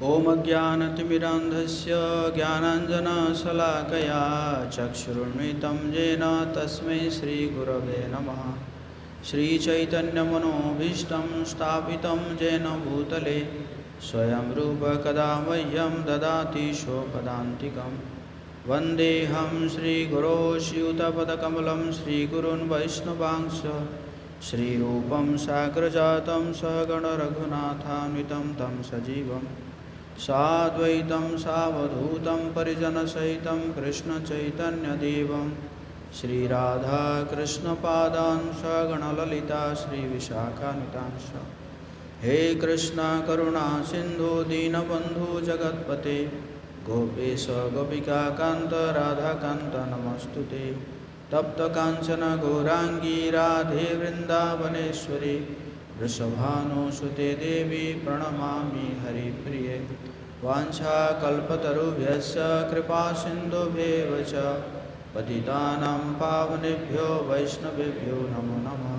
ॐ अज्ञानतिमिरान्धस्य ज्ञानाञ्जनशलाकया चक्षुरुन्मिलितं येन तस्मै श्रीगुरवे नमः। श्रीचैतन्यमनोभीष्टं स्थापितं येन भूतले स्वयं रूप कदा मह्यं ददाति स्वपदान्तिकं। वन्देऽहं श्रीगुरो श्रीयुतपदकमलं श्रीगुरून् वैष्णवांश श्रीरूपं साग्रजातं सहगणरघुनाथान्वितं तं सजीवं साद्वैतं सावधूतं परिजनसहितं कृष्णचैतन्यदेवं श्रीराधाकृष्णपादान् सगणललिता श्रीविशाखान्वितांश। हे कृष्ण करुणा सिन्धु दीनबन्धु जगत्पते गोपेश गोपिकान्त राधाकान्त नमस्तुते। तप्त कांचन गौरांगी राधे वृंदावनेश्वरी वृषभानुसुते देवी प्रणमामि हरिप्रिये। वाञ्छाकल्पतरुभ्यश्च कृपा सिन्धुभ्येव च पतितानां पावनेभ्यो वैष्णवेभ्यो नमो नमः।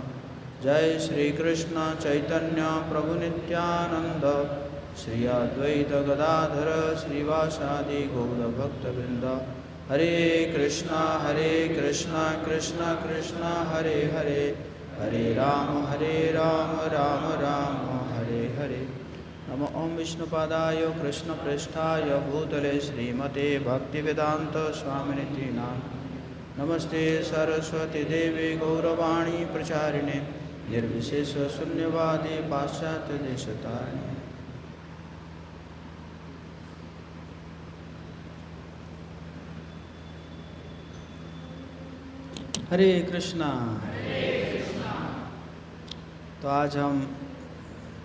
जय श्री कृष्ण चैतन्य प्रभु नित्यानंद श्री अद्वैत गदाधर श्रीवासादि गौरभक्तवृंद। हरे कृष्णा कृष्ण कृष्ण हरे हरे, हरे राम राम राम हरे हरे। नमो ओं विष्णुपादाय कृष्णप्रेष्ठाय भूतले श्रीमते भक्तिवेदांत स्वामिनिति नामिने। नमस्ते सरस्वती देवी गौरवाणी प्रचारिणे निर्विशेष शून्यवादी पाश्चात्य देशतारिणे। हरे कृष्णा। तो आज हम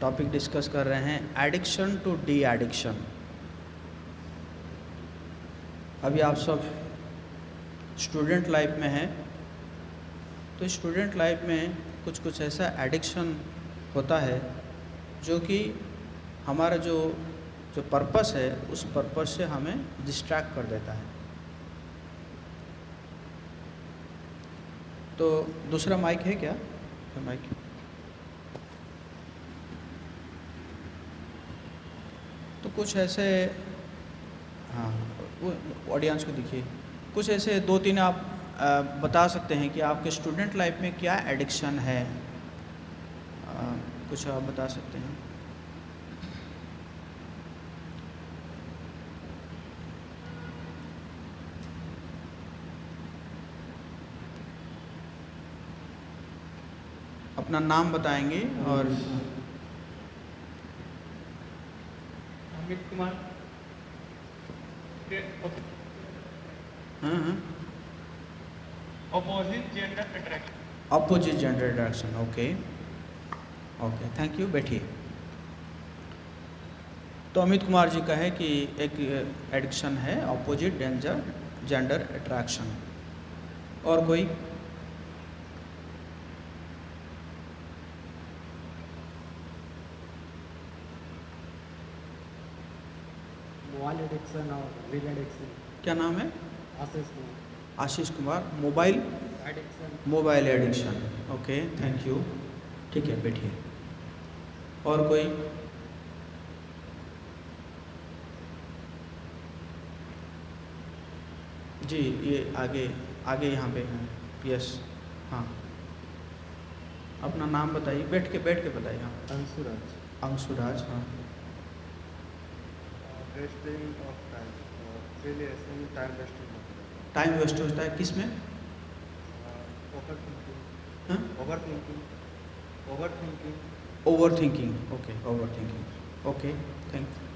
टॉपिक डिस्कस कर रहे हैं एडिक्शन टू डी एडिक्शन। अभी आप सब स्टूडेंट लाइफ में हैं, तो स्टूडेंट लाइफ में कुछ ऐसा एडिक्शन होता है जो कि हमारा जो पर्पस है उस पर्पस से हमें डिस्ट्रैक्ट कर देता है। तो दूसरा माइक है क्या? माइक तो कुछ ऐसे, हाँ वो ऑडियंस को दिखिए, कुछ ऐसे दो तीन आप बता सकते हैं कि आपके स्टूडेंट लाइफ में क्या एडिक्शन है, कुछ आप बता सकते हैं। अपना नाम बताएंगे और अमित कुमार। हाँ opposite gender attraction. Opposite gender attraction, okay okay, thank you, बैठिए। तो अमित कुमार जी का है कि एक एडिक्शन है अपोजिट जेंडर अट्रैक्शन। और कोई? मोबाइल एडिक्शन और रील एडिक्शन। क्या नाम है? Ashish Kumar. Ashish Kumar. Mobile addiction, okay, thank you, ठीक है, बैठिए। और कोई? जी ये आगे यहाँ पे हैं। यस, हाँ, अपना नाम बताइए, बैठ के बताइए। हाँ, अंशुराज। हाँ, टाइम वेस्ट होता है किस में? Overthinking, okay, overthinking, okay,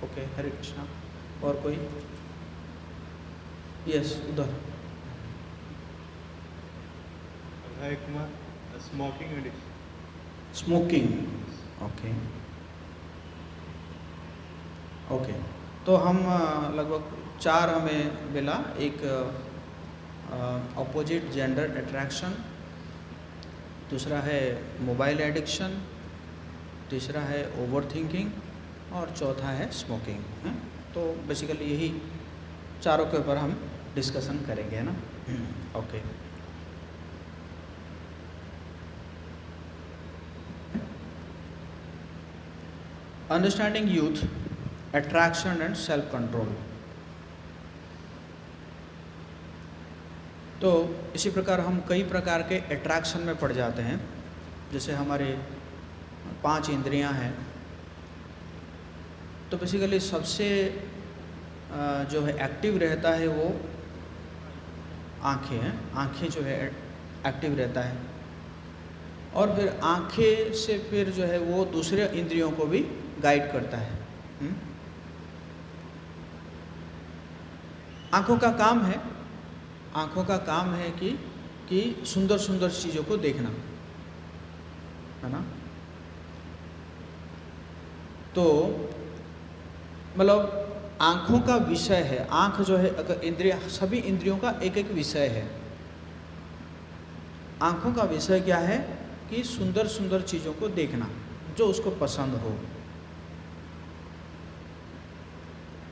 okay, Hare Krishna. और कोई? यस, उधर। Smoking addiction. Smoking, okay okay. तो हम लगभग 4 हमें मिला। एक अपोजिट जेंडर अट्रैक्शन, दूसरा है मोबाइल एडिक्शन, तीसरा है ओवर थिंकिंग और चौथा है स्मोकिंग। तो बेसिकली यही चारों के ऊपर हम डिस्कशन करेंगे, है ना? Okay. Understanding youth attraction and self control. तो इसी प्रकार हम कई प्रकार के अट्रैक्शन में पड़ जाते हैं। जैसे हमारे 5 इंद्रियां हैं, तो बेसिकली सबसे जो है एक्टिव रहता है वो आँखें हैं। आँखें जो है एक्टिव रहता है, और फिर आँखें से फिर जो है वो दूसरे इंद्रियों को भी गाइड करता है। आँखों का काम है कि सुंदर सुंदर चीज़ों को देखना, है ना। तो मतलब आँखों का विषय है, आँख जो है अगर इंद्रिय, सभी इंद्रियों का एक एक विषय है। आँखों का विषय क्या है कि सुंदर सुंदर चीज़ों को देखना जो उसको पसंद हो।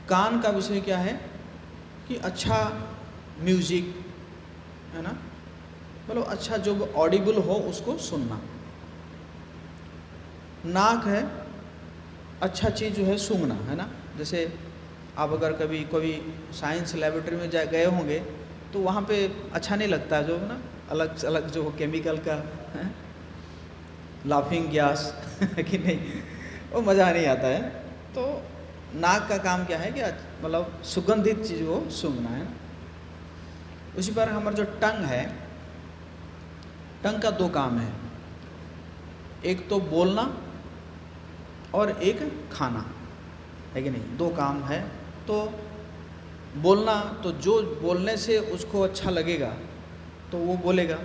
कान का विषय क्या है कि अच्छा म्यूजिक, है ना, मतलब अच्छा जो ऑडिबल हो उसको सुनना। नाक है अच्छा चीज़ जो है सूंघना, है ना। जैसे आप अगर कभी कोई साइंस लेबोरेटरी में गए होंगे तो वहाँ पे अच्छा नहीं लगता जो ना अलग अलग जो केमिकल का है, लाफिंग गैस कि नहीं, वो मज़ा नहीं आता है। तो नाक का काम क्या है कि मतलब सुगंधित चीज़ को सूंघना है। उसी पर हमारा जो टंग है, टंग का 2 काम है, एक तो बोलना और एक खाना, है कि नहीं। 2 काम है। तो बोलना, तो जो बोलने से उसको अच्छा लगेगा तो वो बोलेगा,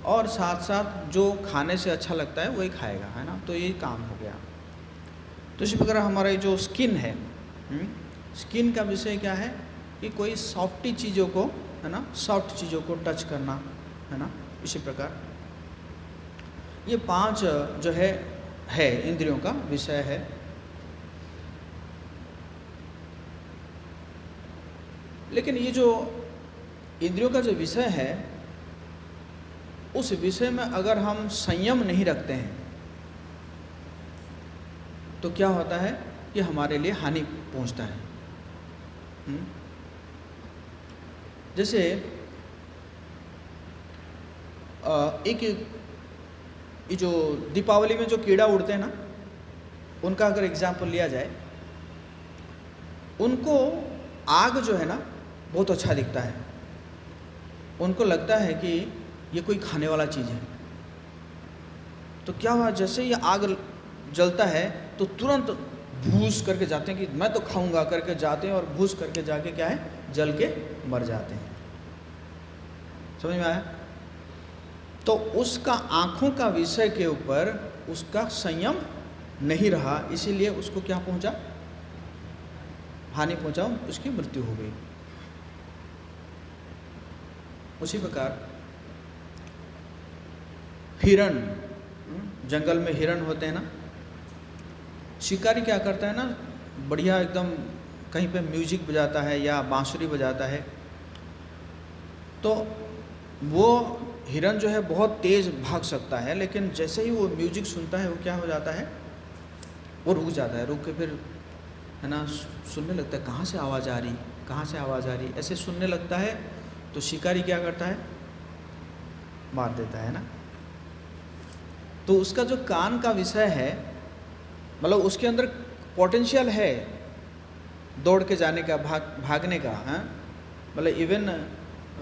और साथ साथ जो खाने से अच्छा लगता है वही खाएगा, है ना। तो ये काम हो गया। तो इसी प्रकार हमारा जो स्किन है, स्किन का विषय क्या है कि कोई सॉफ्टी चीज़ों को, है ना, सॉफ्ट चीज़ों को टच करना, है ना। इसी प्रकार ये 5 जो है इंद्रियों का विषय है। लेकिन ये जो इंद्रियों का जो विषय है, उस विषय में अगर हम संयम नहीं रखते हैं तो क्या होता है कि हमारे लिए हानि पहुंचता है। जैसे एक ये जो दीपावली में जो कीड़ा उड़ते हैं ना, उनका अगर एग्जाम्पल लिया जाए, उनको आग जो है ना बहुत अच्छा दिखता है। उनको लगता है कि ये कोई खाने वाला चीज़ है। तो क्या हुआ, जैसे ये आग जलता है तो तुरंत भूस करके जाते हैं कि मैं तो खाऊंगा करके जाते हैं, और भूस करके जाके क्या है, जल के मर जाते हैं। समझ में आया। तो उसका आँखों का विषय के ऊपर उसका संयम नहीं रहा, इसीलिए उसको क्या पहुंचा, हानि पहुंचा, उसकी मृत्यु हो गई। उसी प्रकार हिरण, जंगल में हिरण होते हैं ना, शिकारी क्या करता है ना, बढ़िया एकदम कहीं पे म्यूजिक बजाता है या बांसुरी बजाता है, तो वो हिरण जो है बहुत तेज़ भाग सकता है, लेकिन जैसे ही वो म्यूजिक सुनता है वो क्या हो जाता है, वो रुक जाता है। रुक के फिर, है ना, सुनने लगता है कहाँ से आवाज़ आ रही, कहाँ से आवाज़ आ रही, ऐसे सुनने लगता है। तो शिकारी क्या करता है, मार देता है ना। तो उसका जो कान का विषय है, मतलब उसके अंदर पोटेंशियल है दौड़ के जाने का, भागने का, है। मतलब इवन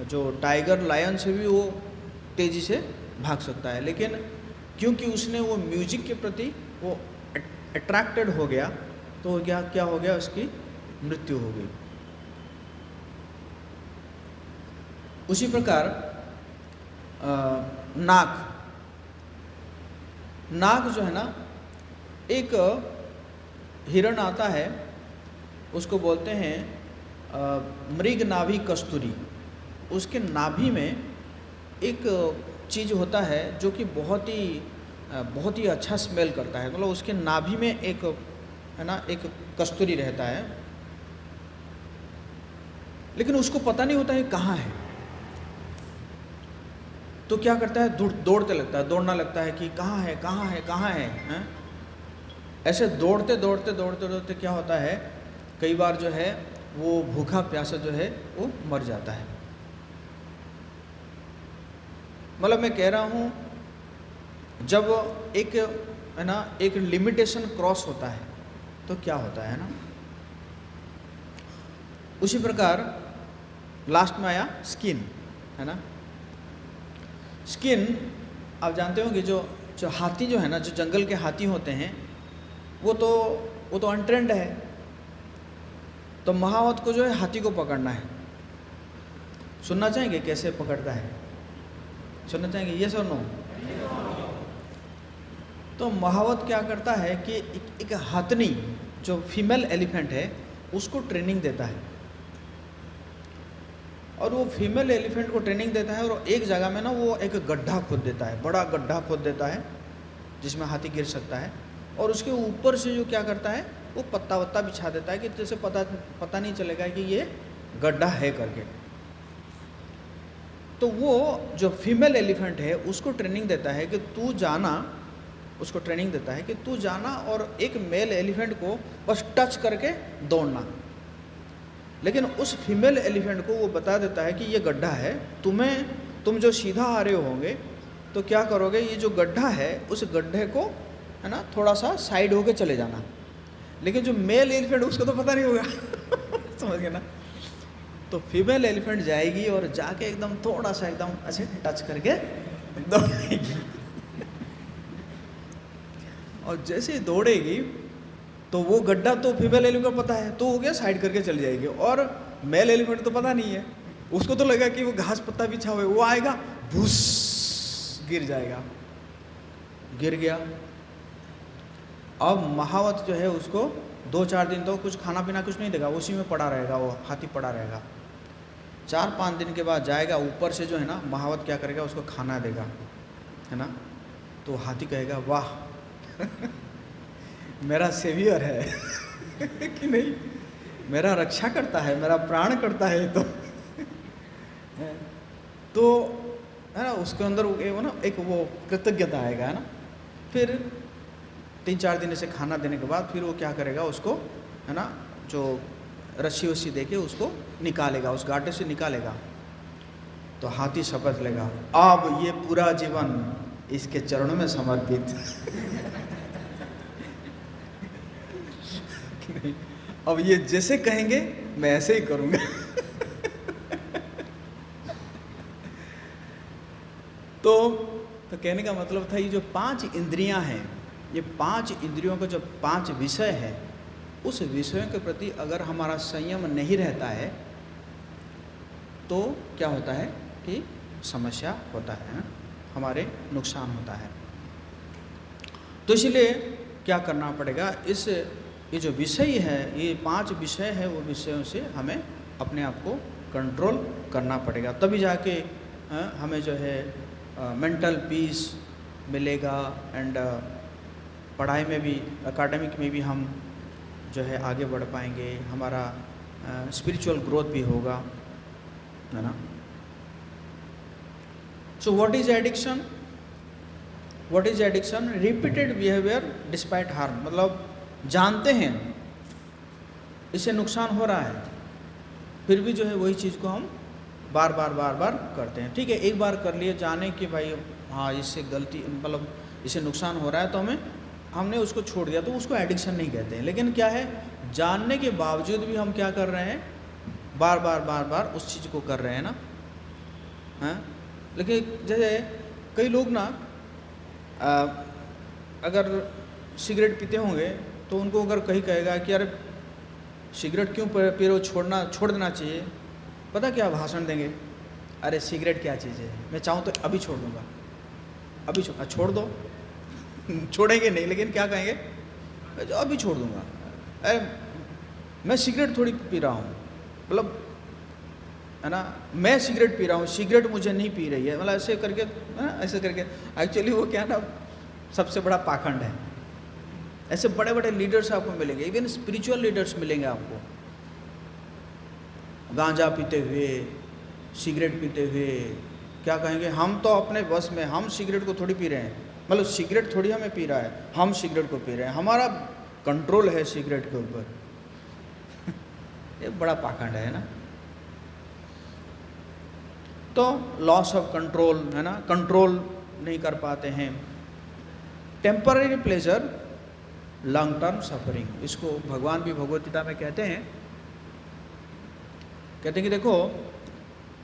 जो टाइगर, लायन से भी वो तेज़ी से भाग सकता है, लेकिन क्योंकि उसने वो म्यूजिक के प्रति वो अट्रैक्टेड हो गया, तो क्या हो गया, उसकी मृत्यु हो गई। उसी प्रकार नाक जो है ना, एक हिरण आता है, उसको बोलते हैं मृग नाभि कस्तूरी। उसके नाभि में एक चीज़ होता है जो कि बहुत ही अच्छा स्मेल करता है। मतलब उसके नाभि में एक, है ना, एक कस्तूरी रहता है, लेकिन उसको पता नहीं होता है कहाँ है। तो क्या करता है, दौड़ने लगता है कि कहाँ है, कहाँ है, कहाँ है, हैं? ऐसे दौड़ते दौड़ते दौड़ते दौड़ते क्या होता है, कई बार जो है वो भूखा प्यासा जो है वो मर जाता है। मतलब मैं कह रहा हूँ, जब एक है ना एक लिमिटेशन क्रॉस होता है तो क्या होता है ना, उसी प्रकार लास्ट में आया स्किन, है ना। स्किन आप जानते होंगे, जो हाथी जो है ना, जो जंगल के हाथी होते हैं, वो तो अनट्रेंड है। तो महावत को जो है हाथी को पकड़ना है। सुनना चाहेंगे कैसे पकड़ता है? सुनना चाहेंगे? यस और नो? तो महावत क्या करता है कि एक हथनी जो फीमेल एलिफेंट है उसको ट्रेनिंग देता है, और वो फीमेल एलिफेंट को ट्रेनिंग देता है, और एक जगह में ना वो एक गड्ढा खोद देता है, बड़ा गड्ढा खोद देता है जिसमें हाथी गिर सकता है, और उसके ऊपर से जो क्या करता है वो पत्ता वत्ता बिछा देता है कि जैसे पता नहीं चलेगा कि ये गड्ढा है करके। तो वो जो फीमेल एलिफेंट है उसको ट्रेनिंग देता है कि तू जाना, उसको ट्रेनिंग देता है कि तू जाना और एक मेल एलिफेंट को बस टच करके दौड़ना। लेकिन उस फीमेल एलिफेंट को वो बता देता है कि ये गड्ढा है, तुम जो सीधा आ रहे होंगे तो क्या करोगे, ये जो गड्ढा है उस गड्ढे को है ना थोड़ा सा साइड होके चले जाना। लेकिन जो मेल एलिफेंट उसको तो पता नहीं होगा समझ गए ना। तो फीमेल एलिफेंट जाएगी और जाके एकदम थोड़ा सा एकदम ऐसे टच करके दौड़ेगी और जैसे ही दौड़ेगी तो वो गड्ढा तो फीमेल एलिफेंट को पता है, तो हो गया साइड करके चली जाएगी। और मेल एलिफेंट तो पता नहीं है, उसको तो लगा कि वो घास पत्ता बिछा हुआ है, वो आएगा भूस गिर जाएगा, गिर गया। अब महावत जो है उसको 2-4 दिन तो कुछ खाना पीना कुछ नहीं देगा, उसी में पड़ा रहेगा, वो हाथी पड़ा रहेगा। 4-5 दिन के बाद जाएगा, ऊपर से जो है ना महावत क्या करेगा, उसको खाना देगा, है ना। तो हाथी कहेगा वाह मेरा सेवियर है कि नहीं, मेरा रक्षा करता है, मेरा प्राण करता है। तो है ना उसके अंदर वो ना एक वो कृतज्ञता आएगा, है ना। फिर 3-4 दिन से खाना देने के बाद फिर वो क्या करेगा, उसको है ना जो रस्सी वस्सी दे के उसको निकालेगा, उस गाटे से निकालेगा। तो हाथी शपथ लेगा, अब ये पूरा जीवन इसके चरणों में समर्पित नहीं, अब ये जैसे कहेंगे मैं ऐसे ही करूँगा तो कहने का मतलब था, ये जो 5 इंद्रियां हैं, ये 5 इंद्रियों का जो 5 विषय है, उस विषयों के प्रति अगर हमारा संयम नहीं रहता है तो क्या होता है कि समस्या होता है, हमारे नुकसान होता है। तो इसलिए क्या करना पड़ेगा, ये जो विषय है, ये 5 विषय है, वो विषयों से हमें अपने आप को कंट्रोल करना पड़ेगा, तभी जाके हमें जो है मेंटल पीस मिलेगा, एंड पढ़ाई में भी, एकेडमिक में भी हम जो है आगे बढ़ पाएंगे, हमारा स्पिरिचुअल ग्रोथ भी होगा, है ना। So what is addiction? What is addiction? Repeated behaviour despite harm, मतलब जानते हैं इससे नुकसान हो रहा है, फिर भी जो है वही चीज़ को हम बार बार करते हैं। ठीक है, एक बार कर लिए, जाने कि भाई हाँ इससे गलती, मतलब इससे नुकसान हो रहा है, तो हमने उसको छोड़ दिया, तो उसको एडिक्शन नहीं कहते हैं। लेकिन क्या है, जानने के बावजूद भी हम क्या कर रहे हैं, बार बार उस चीज़ को कर रहे हैं ना, हाँ। लेकिन जैसे कई लोग ना अगर सिगरेट पीते होंगे तो उनको अगर कहीं कहेगा कि यार सिगरेट क्यों पी रहे हो, छोड़ देना चाहिए, पता क्या भाषण देंगे, अरे सिगरेट क्या चीज़ है, मैं चाहूँ तो अभी छोड़ दूँगा, अभी छोड़ दो छोड़ेंगे नहीं, लेकिन क्या कहेंगे, अभी छोड़ दूँगा, अरे मैं सिगरेट थोड़ी पी रहा हूँ, मतलब है ना, मैं सिगरेट पी रहा हूँ, सिगरेट मुझे नहीं पी रही है, मतलब ऐसे करके, ऐसे करके। एक्चुअली वो क्या ना सबसे बड़ा पाखंड है। ऐसे बड़े बड़े लीडर्स आपको मिलेंगे, इवन स्पिरिचुअल लीडर्स मिलेंगे आपको, गांजा पीते हुए, सिगरेट पीते हुए, क्या कहेंगे, हम तो अपने बस में, हम सिगरेट को थोड़ी पी रहे हैं, मतलब सिगरेट थोड़ी हमें पी रहा है, हम सिगरेट को पी रहे हैं, हमारा कंट्रोल है सिगरेट के ऊपर। ये बड़ा पाखंड है ना। तो लॉस ऑफ कंट्रोल है ना, कंट्रोल नहीं कर पाते हैं। Temporary pleasure, long term suffering, इसको भगवान भी भगवद गीता में कहते हैं कि देखो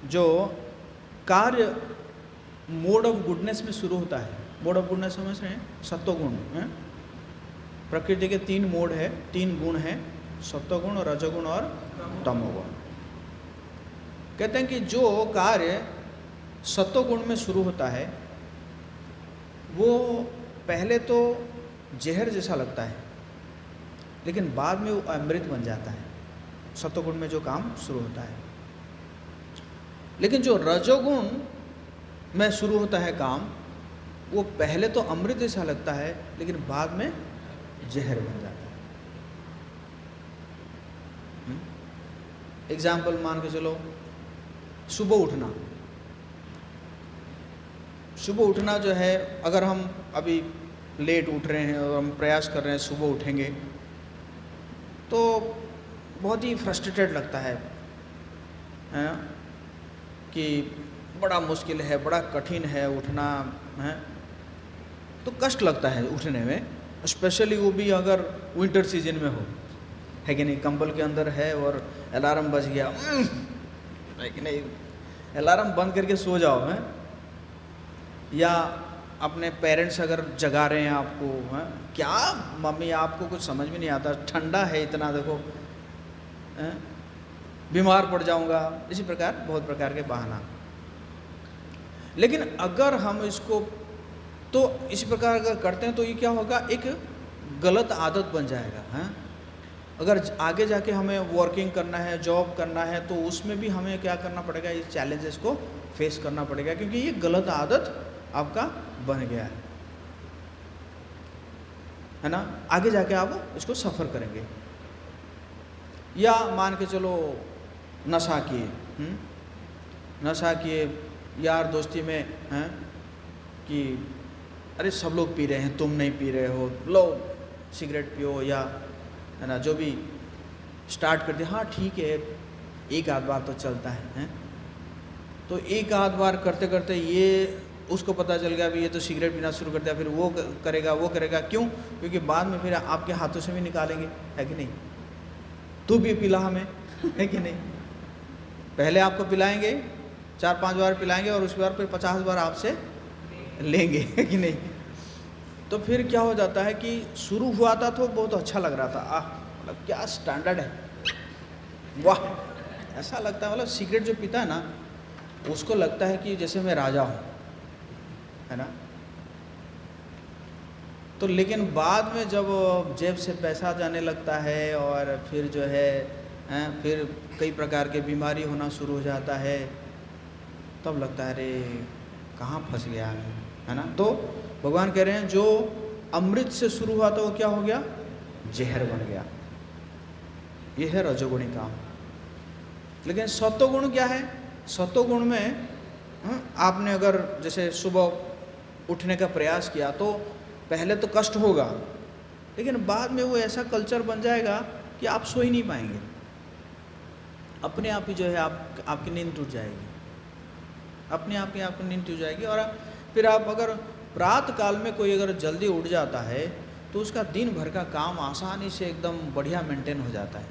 जो कार्य मोड ऑफ गुडनेस में शुरू होता है, मोड ऑफ गुडनेस समझ रहे हैं, सत्वगुण है। प्रकृति के 3 मोड है, 3 गुण है, सत्वगुण, रजोगुण और तमोगुण। कहते हैं कि जो कार्य सत्वगुण में शुरू होता है वो पहले तो जहर जैसा लगता है, लेकिन बाद में वो अमृत बन जाता है, सत्वगुण में जो काम शुरू होता है। लेकिन जो रजोगुण में शुरू होता है काम, वो पहले तो अमृत जैसा लगता है, लेकिन बाद में जहर बन जाता है। एग्जाम्पल मान के चलो, सुबह उठना। सुबह उठना जो है, अगर हम अभी लेट उठ रहे हैं और हम प्रयास कर रहे हैं सुबह उठेंगे, तो बहुत ही फ्रस्ट्रेटेड लगता है कि बड़ा मुश्किल है, बड़ा कठिन है उठना है, तो कष्ट लगता है उठने में, स्पेशली वो भी अगर विंटर सीजन में हो, है कि नहीं। कंबल के अंदर है और अलार्म बज गया, है कि नहीं, अलार्म बंद करके सो जाओ है। या अपने पेरेंट्स अगर जगा रहे हैं आपको, हैं क्या मम्मी आपको कुछ समझ में नहीं आता, ठंडा है इतना, देखो बीमार पड़ जाऊंगा, इसी प्रकार बहुत प्रकार के बहाना। लेकिन अगर हम इसको तो इसी प्रकार अगर करते हैं तो ये क्या होगा, एक गलत आदत बन जाएगा हैं। अगर आगे जाके हमें वर्किंग करना है, जॉब करना है, तो उसमें भी हमें क्या करना पड़ेगा, इस चैलेंजेस को फेस करना पड़ेगा, क्योंकि ये गलत आदत आपका बन गया है ना। आगे जाके आप इसको सफ़र करेंगे। या मान के चलो नशा किए, नशा किए यार दोस्ती में हैं कि अरे सब लोग पी रहे हैं, तुम नहीं पी रहे हो, लो सिगरेट पियो, या है ना, जो भी स्टार्ट कर दिया, हाँ ठीक है एक आध बार तो चलता है। तो एक आध बार करते करते ये उसको पता चल गया, भी ये तो सिगरेट पीना शुरू कर दिया, फिर वो करेगा, क्यों? क्योंकि बाद में फिर आपके हाथों से भी निकालेंगे, है कि नहीं। तू भी पिला हमें, है कि नहीं। पहले आपको पिलाएंगे, 4-5 बार पिलाएंगे और उसके बाद फिर 50 बार आपसे लेंगे, है कि नहीं। तो फिर क्या हो जाता है कि शुरू हुआ था तो बहुत अच्छा लग रहा था, मतलब क्या स्टैंडर्ड है, वाह ऐसा लगता है। मतलब सिगरेट जो पीता है ना, उसको लगता है कि जैसे मैं राजा हूँ, है ना। तो लेकिन बाद में जब जेब से पैसा जाने लगता है और फिर जो है फिर कई प्रकार के बीमारी होना शुरू हो जाता है, तब लगता है अरे कहाँ फंस गया है ना। तो भगवान कह रहे हैं जो अमृत से शुरू हुआ था वो क्या हो गया, जहर बन गया। ये है रजोगुणी काम। लेकिन सत्वगुण क्या है, सत्वगुण में आपने अगर जैसे सुबह उठने का प्रयास किया तो पहले तो कष्ट होगा, लेकिन बाद में वो ऐसा कल्चर बन जाएगा कि आप सो ही नहीं पाएंगे, अपने आप ही जो है आपकी नींद टूट जाएगी, अपने आप ही आपकी नींद टूट जाएगी। और फिर आप अगर प्रातः काल में कोई अगर जल्दी उठ जाता है तो उसका दिन भर का काम आसानी से एकदम बढ़िया मेंटेन हो जाता है।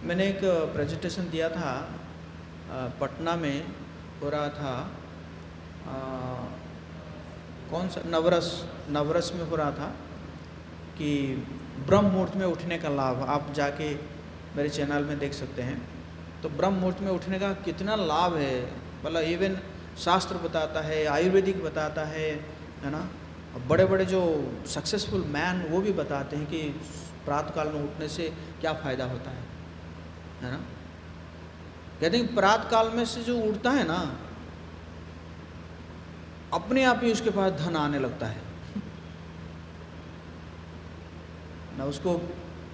मैंने एक प्रेजेंटेशन दिया था, पटना में हो रहा था, कौन सा नवरस में हो रहा था कि ब्रह्म मुहूर्त में उठने का लाभ, आप जाके मेरे चैनल में देख सकते हैं। तो ब्रह्म मुहूर्त में उठने का कितना लाभ है, मतलब इवन शास्त्र बताता है, आयुर्वेदिक बताता है ना। बड़े बड़े जो सक्सेसफुल मैन वो भी बताते हैं कि प्रातःकाल में उठने से क्या फ़ायदा होता है ना। कहते हैं प्रातःकाल में से जो उठता है ना, अपने आप ही उसके पास धन आने लगता है ना, उसको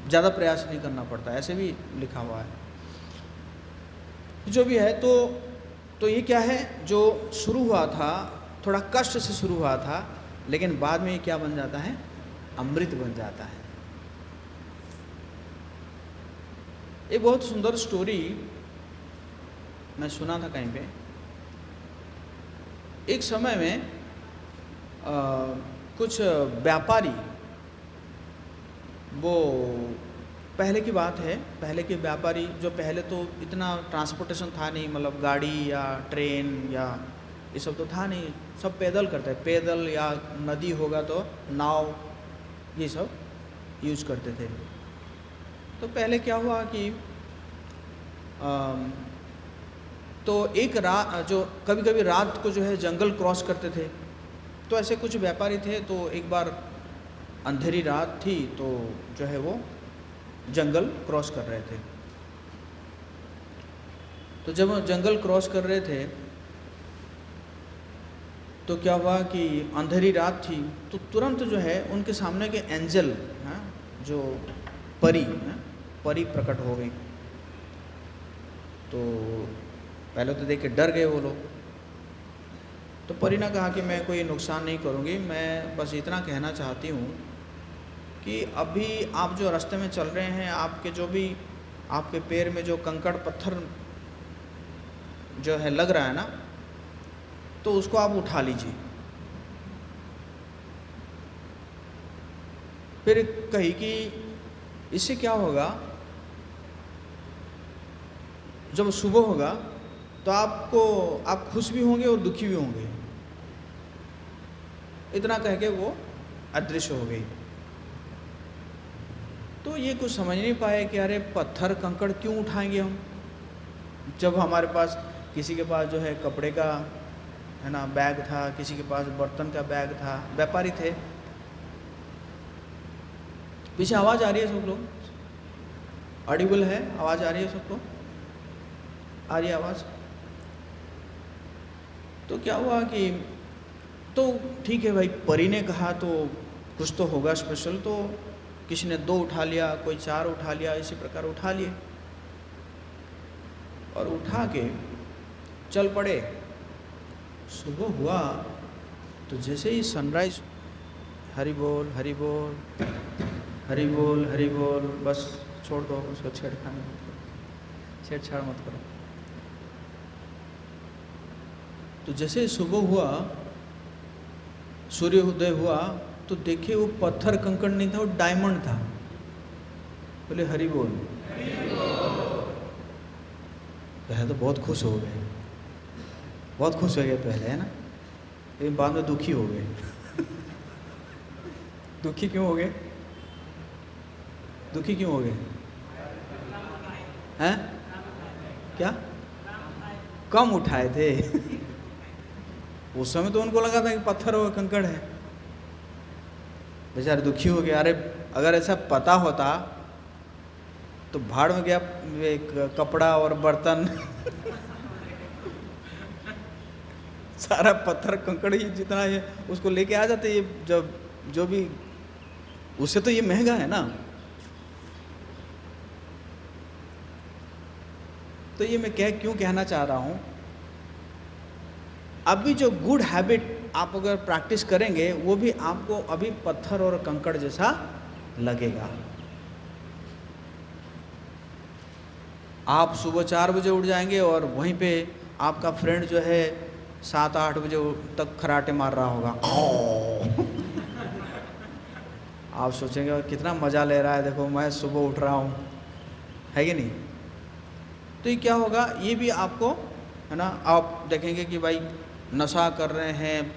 ज़्यादा प्रयास नहीं करना पड़ता, ऐसे भी लिखा हुआ है। जो भी है तो ये क्या है, जो शुरू हुआ था थोड़ा कष्ट से शुरू हुआ था, लेकिन बाद में ये क्या बन जाता है, अमृत बन जाता है। एक बहुत सुंदर स्टोरी मैं सुना था कहीं पे। एक समय में कुछ व्यापारी, वो पहले की बात है, पहले के व्यापारी जो पहले तो इतना ट्रांसपोर्टेशन था नहीं, मतलब गाड़ी या ट्रेन या ये सब तो था नहीं, सब पैदल करते, पैदल या नदी होगा तो नाव, ये सब यूज करते थे। तो पहले क्या हुआ कि तो एक रात, जो कभी कभी रात को जो है जंगल क्रॉस करते थे, तो ऐसे कुछ व्यापारी थे। तो एक बार अंधेरी रात थी, तो जो है वो जंगल क्रॉस कर रहे थे। तो जब वो जंगल क्रॉस कर रहे थे तो क्या हुआ कि अंधेरी रात थी, तो तुरंत जो है उनके सामने के एंजल, जो परी, परी प्रकट हो गई। तो पहले तो देख के डर गए वो लोग। तो परी ने कहा कि मैं कोई नुकसान नहीं करूँगी, मैं बस इतना कहना चाहती हूँ कि अभी आप जो रास्ते में चल रहे हैं, आपके जो भी आपके पैर में जो कंकड़ पत्थर जो है लग रहा है ना, तो उसको आप उठा लीजिए। फिर कही कि इससे क्या होगा, जब सुबह होगा तो आप खुश भी होंगे और दुखी भी होंगे। इतना कह के वो अदृश्य हो गई। तो ये कुछ समझ नहीं पाए कि अरे पत्थर कंकड़ क्यों उठाएंगे हम, जब हमारे पास, किसी के पास जो है कपड़े का है ना बैग था, किसी के पास बर्तन का बैग था, व्यापारी थे। पीछे आवाज़ आ रही है, सब लोग ऑडिबल है, आवाज़ आ रही है सबको, आ रही है आवाज़। तो क्या हुआ कि तो ठीक है भाई, परी ने कहा तो कुछ तो होगा स्पेशल। तो किसी ने 2 उठा लिया, कोई 4 उठा लिया, इसी प्रकार उठा लिए और उठा के चल पड़े। सुबह हुआ तो जैसे ही सनराइज, हरि बोल हरि बोल हरि बोल हरि बोल, बस छोड़ दो उसको, छेड़छाड़ मत करो। तो जैसे ही सुबह हुआ, सूर्योदय हुआ, तो देखे वो पत्थर कंकड़ नहीं था, वो डायमंड था। बोले हरि बोल। पहले तो बहुत खुश हो गए, बहुत खुश हो गए पहले, है ना, लेकिन बाद में दुखी हो गए। दुखी क्यों हो गए? दुखी क्यों हो गए? हैं? क्या? कम उठाए थे। उस समय तो उनको लगा था कि पत्थर और कंकड़ है, बेचारे दुखी हो गए। अरे अगर ऐसा पता होता तो भाड़ में गया एक कपड़ा और बर्तन, सारा पत्थर कंकड़ ही जितना है उसको लेके आ जाते। ये जब जो भी, उससे तो ये महंगा है ना। तो ये मैं क्यों कहना चाह रहा हूँ, अभी जो गुड हैबिट आप अगर प्रैक्टिस करेंगे, वो भी आपको अभी पत्थर और कंकड़ जैसा लगेगा। आप सुबह 4 बजे उठ जाएंगे और वहीं पे आपका फ्रेंड जो है 7-8 बजे तक खराटे मार रहा होगा। आप सोचेंगे कितना मज़ा ले रहा है, देखो मैं सुबह उठ रहा हूँ, है कि नहीं। तो ये क्या होगा, ये भी आपको, है ना, आप देखेंगे कि भाई नशा कर रहे हैं,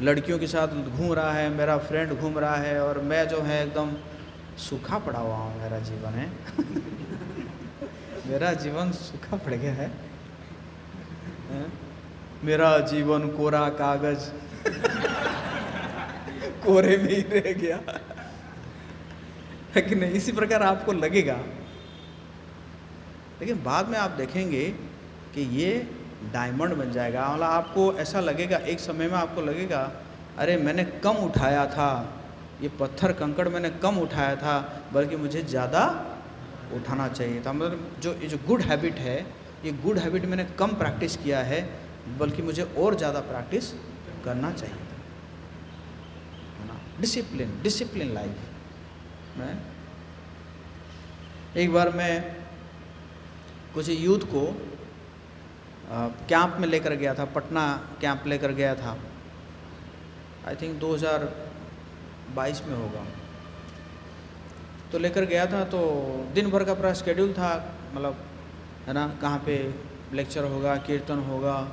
लड़कियों के साथ घूम रहा है, मेरा फ्रेंड घूम रहा है और मैं जो है एकदम सूखा पड़ा हुआ हूँ, मेरा जीवन है। मेरा जीवन सूखा पड़ गया है, मेरा जीवन कोरा कागज, कोरे में ही रह गया, है कि नहीं। इसी प्रकार आपको लगेगा, लेकिन बाद में आप देखेंगे कि ये डायमंड बन जाएगा। मतलब आपको ऐसा लगेगा, एक समय में आपको लगेगा अरे मैंने कम उठाया था, ये पत्थर कंकड़ मैंने कम उठाया था, बल्कि मुझे ज़्यादा उठाना चाहिए था। मतलब ये जो गुड हैबिट है, ये गुड हैबिट मैंने कम प्रैक्टिस किया है, बल्कि मुझे और ज़्यादा प्रैक्टिस करना चाहिए था, है ना। डिसिप्लिन लाइफ में। एक बार मैं कुछ यूथ को कैंप में लेकर गया था, पटना कैंप लेकर गया था, आई थिंक 2022 में होगा। तो लेकर गया था, तो दिन भर का पूरा शेड्यूल था, मतलब है ना, कहाँ पे लेक्चर होगा, कीर्तन होगा,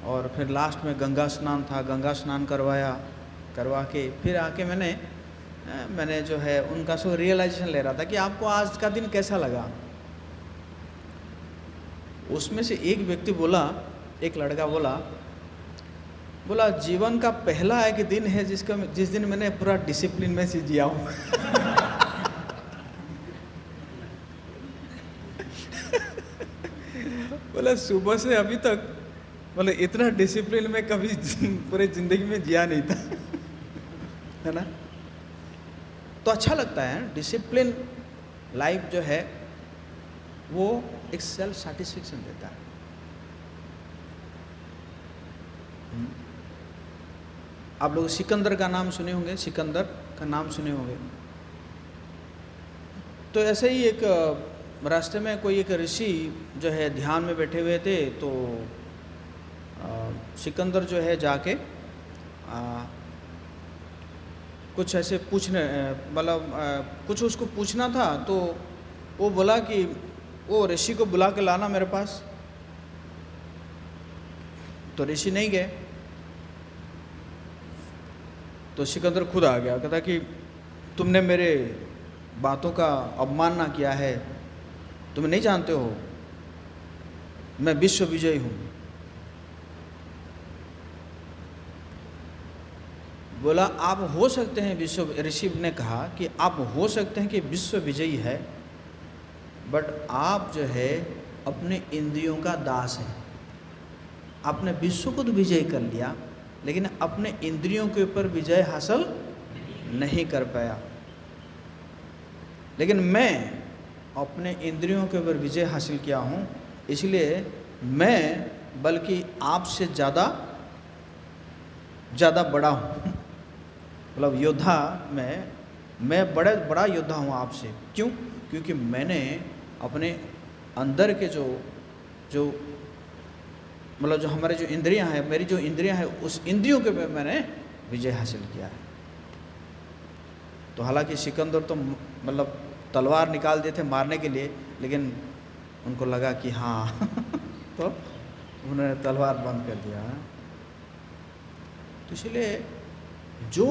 और फिर लास्ट में गंगा स्नान था, गंगा स्नान करवा के फिर आके मैंने जो है उनका सो रियलाइजेशन ले रहा था कि आपको आज का दिन कैसा लगा। उसमें से एक व्यक्ति बोला, एक लड़का बोला जीवन का पहला एक दिन है जिस दिन मैंने पूरा डिसिप्लिन में से जिया हूँ। बोला सुबह से अभी तक मतलब इतना डिसिप्लिन में कभी पूरे जिंदगी में जिया नहीं था, है ना। तो अच्छा लगता है डिसिप्लिन लाइफ जो है वो एक सेल्फ सेटिस्फेक्शन देता है। आप लोग सिकंदर का नाम सुने होंगे, सिकंदर का नाम सुने होंगे। तो ऐसे ही एक रास्ते में कोई एक ऋषि जो है ध्यान में बैठे हुए थे, तो सिकंदर जो है जाके कुछ ऐसे पूछने, मतलब कुछ उसको पूछना था, तो वो बोला कि वो ऋषि को बुला के लाना मेरे पास। तो ऋषि नहीं गए, तो सिकंदर खुद आ गया, कहता कि तुमने मेरे बातों का अवमानना किया है, तुम नहीं जानते हो मैं विश्व विजयी हूँ। बोला आप हो सकते हैं विश्व, ऋषि ने कहा कि आप हो सकते हैं कि विश्व विजयी है, बट आप जो है अपने इंद्रियों का दास है। आपने विश्व को तो विजय कर लिया, लेकिन अपने इंद्रियों के ऊपर विजय हासिल नहीं कर पाया। लेकिन मैं अपने इंद्रियों के ऊपर विजय हासिल किया हूँ, इसलिए मैं बल्कि आपसे ज़्यादा बड़ा हूँ। मतलब योद्धा मैं बड़ा योद्धा हूँ आपसे। क्यों? क्योंकि मैंने अपने अंदर के जो मतलब जो हमारे जो इंद्रियां हैं, मेरी जो इंद्रियां हैं, उस इंद्रियों के पे मैंने विजय हासिल किया है। तो हालांकि सिकंदर तो मतलब तलवार निकाल दिए थे मारने के लिए, लेकिन उनको लगा कि हाँ तो उन्होंने तलवार बंद कर दिया। तो इसलिए जो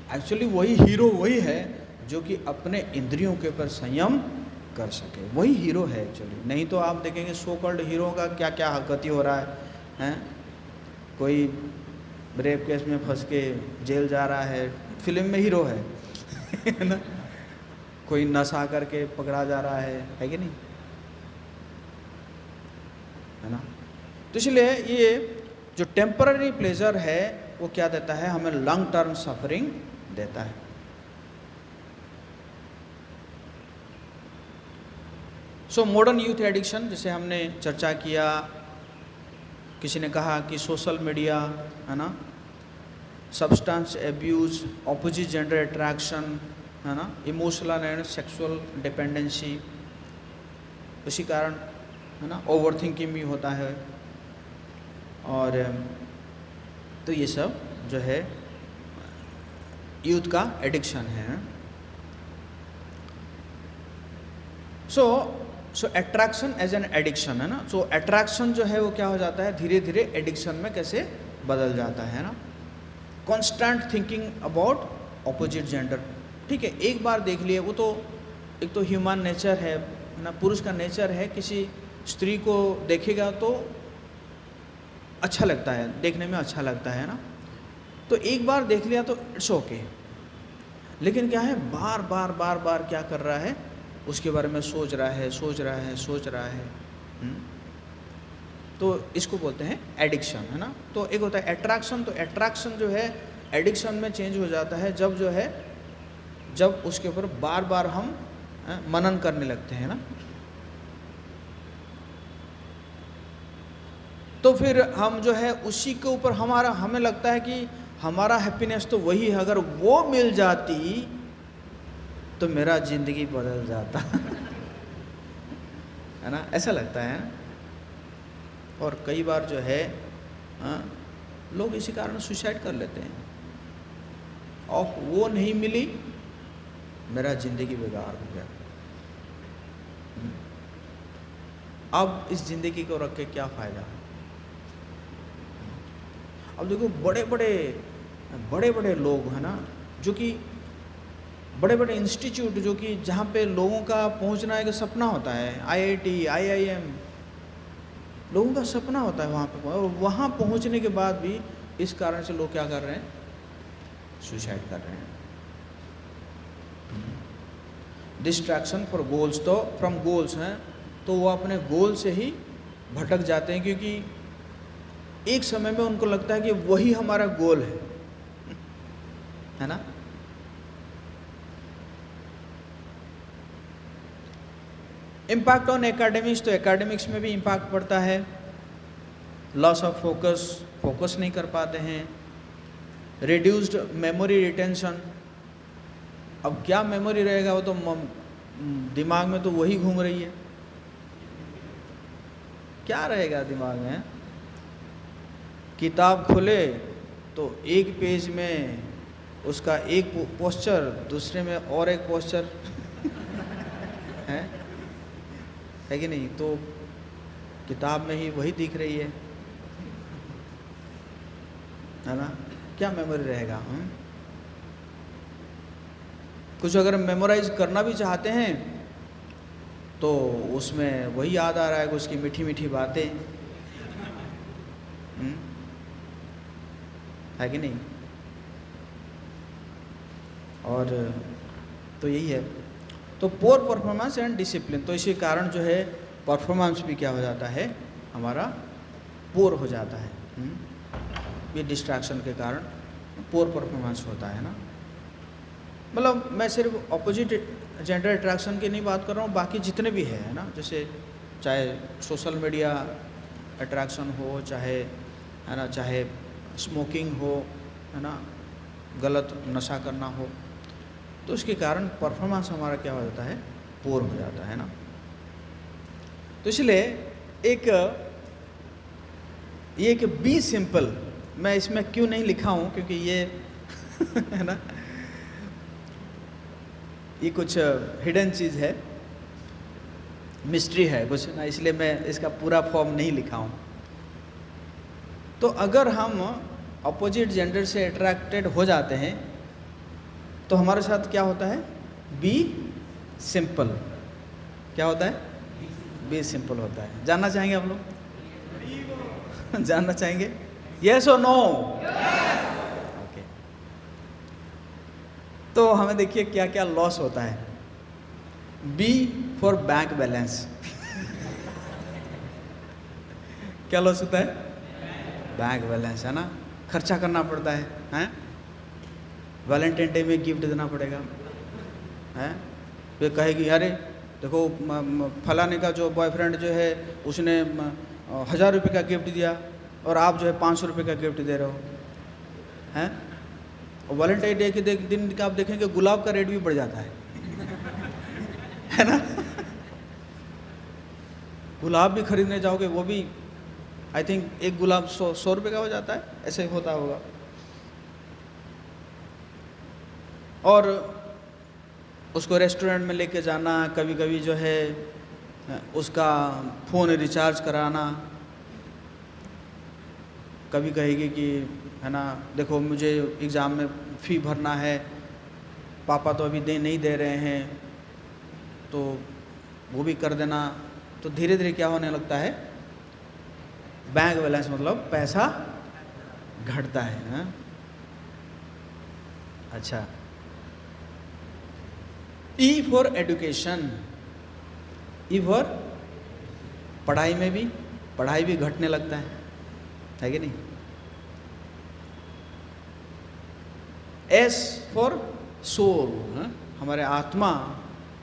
एक्चुअली वही है जो कि अपने इंद्रियों के ऊपर संयम कर सके, वही हीरो है एक्चुअली। नहीं तो आप देखेंगे सो कॉल्ड हीरो का क्या क्या गति हो रहा है। कोई रेप केस में फंस के जेल जा रहा है, फिल्म में हीरो है ना। कोई नशा करके पकड़ा जा रहा है कि नहीं, है ना। तो इसलिए ये जो टेम्पररी प्लेजर है वो क्या देता है, हमें लॉन्ग टर्म सफरिंग देता है। सो मॉडर्न यूथ एडिक्शन, जैसे हमने चर्चा किया, किसी ने कहा कि सोशल मीडिया, है ना, substance abuse, opposite gender attraction, है ना, इमोशनल एंड सेक्सुअल डिपेंडेंसी, उसी कारण, है ना, ओवर थिंकिंग भी होता है। और तो ये सब जो है यूथ का एडिक्शन है। सो अट्रैक्शन एज एन एडिक्शन, है ना। सो अट्रैक्शन जो है वो क्या हो जाता है, धीरे धीरे एडिक्शन में कैसे बदल जाता है ना। Constant thinking about opposite gender, ठीक है, एक बार देख लिए, वो तो एक तो ह्यूमन नेचर है ना, पुरुष का नेचर है, किसी स्त्री को देखेगा तो अच्छा लगता है, देखने में अच्छा लगता है ना। तो एक बार देख लिया तो इट्स ओके, लेकिन क्या है, बार बार क्या कर रहा है, उसके बारे में सोच रहा है। तो इसको बोलते हैं एडिक्शन, है ना। तो एक होता है अट्रैक्शन, तो अट्रैक्शन जो है एडिक्शन में चेंज हो जाता है जब उसके ऊपर बार बार हम मनन करने लगते हैं ना। तो फिर हम जो है उसी के ऊपर हमें लगता है कि हमारा हैप्पीनेस तो वही है, अगर वो मिल जाती तो मेरा ज़िंदगी बदल जाता है ना, ऐसा लगता है। और कई बार जो है लोग इसी कारण सुसाइड कर लेते हैं, और वो नहीं मिली, मेरा ज़िंदगी बेकार हो गया। अब इस ज़िंदगी को रख के क्या फ़ायदा। अब देखो बड़े बड़े लोग हैं ना, जो कि बड़े बड़े इंस्टीट्यूट, जो कि जहाँ पे लोगों का पहुँचना एक सपना होता है, IIT IIM लोगों का सपना होता है वहाँ पे, और वहाँ पहुँचने के बाद भी इस कारण से लोग क्या कर रहे हैं, सुसाइड कर रहे हैं। डिस्ट्रैक्शन फॉर गोल्स, तो फ्रॉम गोल्स हैं, तो वो अपने गोल से ही भटक जाते हैं, क्योंकि एक समय में उनको लगता है कि वही हमारा गोल है ना। इम्पैक्ट ऑन एकेडमिक्स, तो एकेडमिक्स में भी इम्पैक्ट पड़ता है। लॉस ऑफ फोकस, फोकस नहीं कर पाते हैं। रिड्यूस्ड मेमोरी रिटेंशन, अब क्या मेमोरी रहेगा, वो तो दिमाग में तो वही घूम रही है, क्या रहेगा दिमाग में। किताब खोले तो एक पेज में उसका एक पोस्चर, दूसरे में और एक पोस्चर है कि नहीं, तो किताब में ही वही दिख रही है ना, क्या मेमोरी रहेगा। कुछ अगर मेमोराइज करना भी चाहते हैं तो उसमें वही याद आ रहा है कि उसकी मीठी मीठी बातें, है कि नहीं। और तो यही है, तो पोर परफॉर्मेंस एंड डिसिप्लिन, तो इसी कारण जो है परफॉर्मेंस भी क्या हो जाता है, हमारा पोर हो जाता है। ये डिस्ट्रैक्शन के कारण पोर परफॉर्मेंस होता है ना। मतलब मैं सिर्फ ऑपोजिट जेंडर अट्रैक्शन की नहीं बात कर रहा हूँ, बाकी जितने भी है ना, जैसे चाहे सोशल मीडिया अट्रैक्शन हो, चाहे है ना, चाहे स्मोकिंग हो, है ना, गलत नशा करना हो, तो उसके कारण परफॉर्मेंस हमारा क्या हो जाता है, पोर हो जाता है ना। तो इसलिए ये एक बी सिंपल, मैं इसमें क्यों नहीं लिखा हूँ, क्योंकि ये है ना, ये कुछ हिडन चीज़ है, मिस्ट्री है कुछ ना, इसलिए मैं इसका पूरा फॉर्म नहीं लिखा हूँ। तो अगर हम अपोजिट जेंडर से अट्रैक्टेड हो जाते हैं तो हमारे साथ क्या होता है, बी सिंपल। क्या होता है, बी सिंपल होता है। जानना चाहेंगे आप लोग जानना चाहेंगे, यस और नो। ओके, तो हमें देखिए क्या क्या लॉस होता है। बी फॉर बैंक बैलेंस क्या लॉस होता है, बैंक बैलेंस, है ना, खर्चा करना पड़ता है, हैं, वैलेंटाइन डे में गिफ्ट देना पड़ेगा, हैं, फिर कहेगी अरे देखो फलाने का जो बॉयफ्रेंड जो है उसने 1000 रुपये का गिफ्ट दिया और आप जो है 500 रुपये का गिफ्ट दे रहे हो, हैं। और वैलेंटाइन डे के दिन का आप देखेंगे गुलाब का रेट भी बढ़ जाता है ना। गुलाब भी खरीदने जाओगे, वो भी आई थिंक एक गुलाब 100 रुपये का हो जाता है, ऐसे होता होगा। और उसको रेस्टोरेंट में लेके जाना, कभी कभी जो है उसका फ़ोन रिचार्ज कराना, कभी कहेगी कि है ना देखो मुझे एग्ज़ाम में फ़ी भरना है, पापा तो अभी नहीं दे रहे हैं, तो वो भी कर देना। तो धीरे धीरे क्या होने लगता है, बैंक बैलेंस मतलब पैसा घटता है, हाँ? अच्छा, E for education, E for पढ़ाई में भी, पढ़ाई भी घटने लगता है कि नहीं। एस फॉर सोल, हमारे आत्मा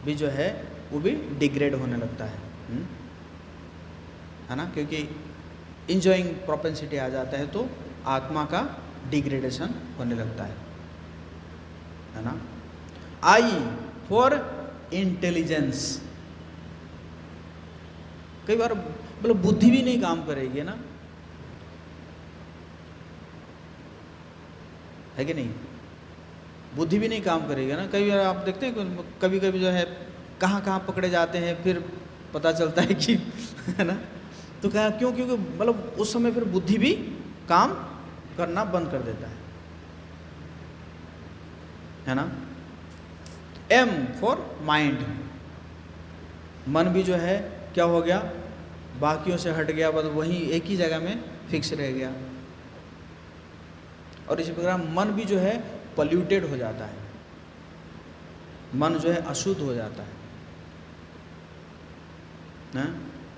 भी जो है वो भी डिग्रेड होने लगता है ना, क्योंकि इंजॉइंग प्रोपेंसिटी आ जाता है, तो आत्मा का डिग्रेडेशन होने लगता है ना। आई फॉर इंटेलिजेंस, कई बार मतलब बुद्धि भी नहीं काम करेगी ना, है कि नहीं, बुद्धि भी नहीं काम करेगी ना। कई बार आप देखते हैं कभी कभी जो है कहाँ कहाँ पकड़े जाते हैं, फिर पता चलता है कि है ना, तो क्या क्यों, क्योंकि मतलब उस समय फिर बुद्धि भी काम करना बंद कर देता है ना। एम फॉर माइंड, मन भी जो है क्या हो गया, बाकियों से हट गया, बस वहीं एक ही जगह में फिक्स रह गया। और इसी प्रकार मन भी जो है पॉल्यूटेड हो जाता है, मन जो है अशुद्ध हो जाता है ना।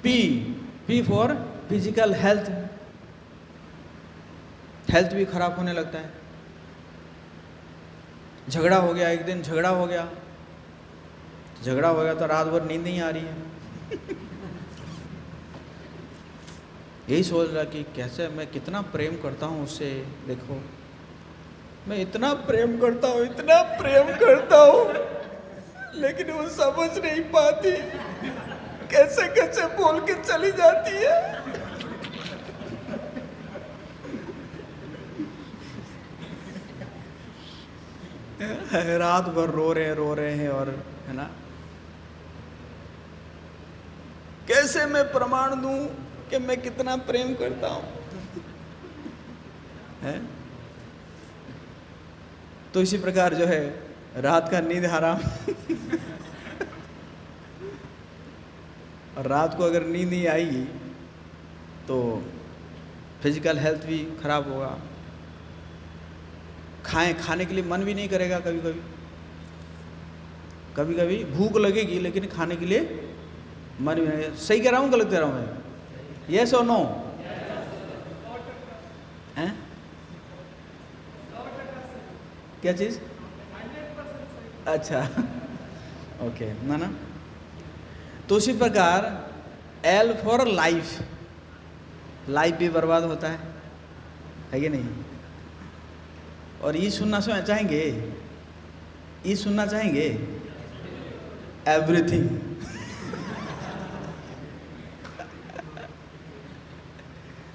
P for physical health, health भी खराब होने लगता है। झगड़ा हो गया, एक दिन झगड़ा हो गया तो रात भर नींद नहीं आ रही है यही सोच रहा कि कैसे मैं कितना प्रेम करता हूँ उससे, देखो मैं इतना प्रेम करता हूँ लेकिन वो समझ नहीं पाती, कैसे कैसे बोल के चली जाती है। रात भर रो रहे हैं और है ना, कैसे मैं प्रमाण दूं कि मैं कितना प्रेम करता हूं, है? तो इसी प्रकार जो है रात का नींद हराम और रात को अगर नींद नहीं आएगी तो फिजिकल हेल्थ भी खराब होगा। खाने के लिए मन भी नहीं करेगा, कभी कभी भूख लगेगी लेकिन खाने के लिए मन भी नहीं। सही कह रहा हूँ गलत कह रहा हूँ मैं? यस और नो? हैं? क्या चीज़? अच्छा ओके ना। तो उसी प्रकार एल फॉर लाइफ, लाइफ भी बर्बाद होता है कि नहीं? और ये सुनना चाहेंगे, ये सुनना चाहेंगे एवरीथिंग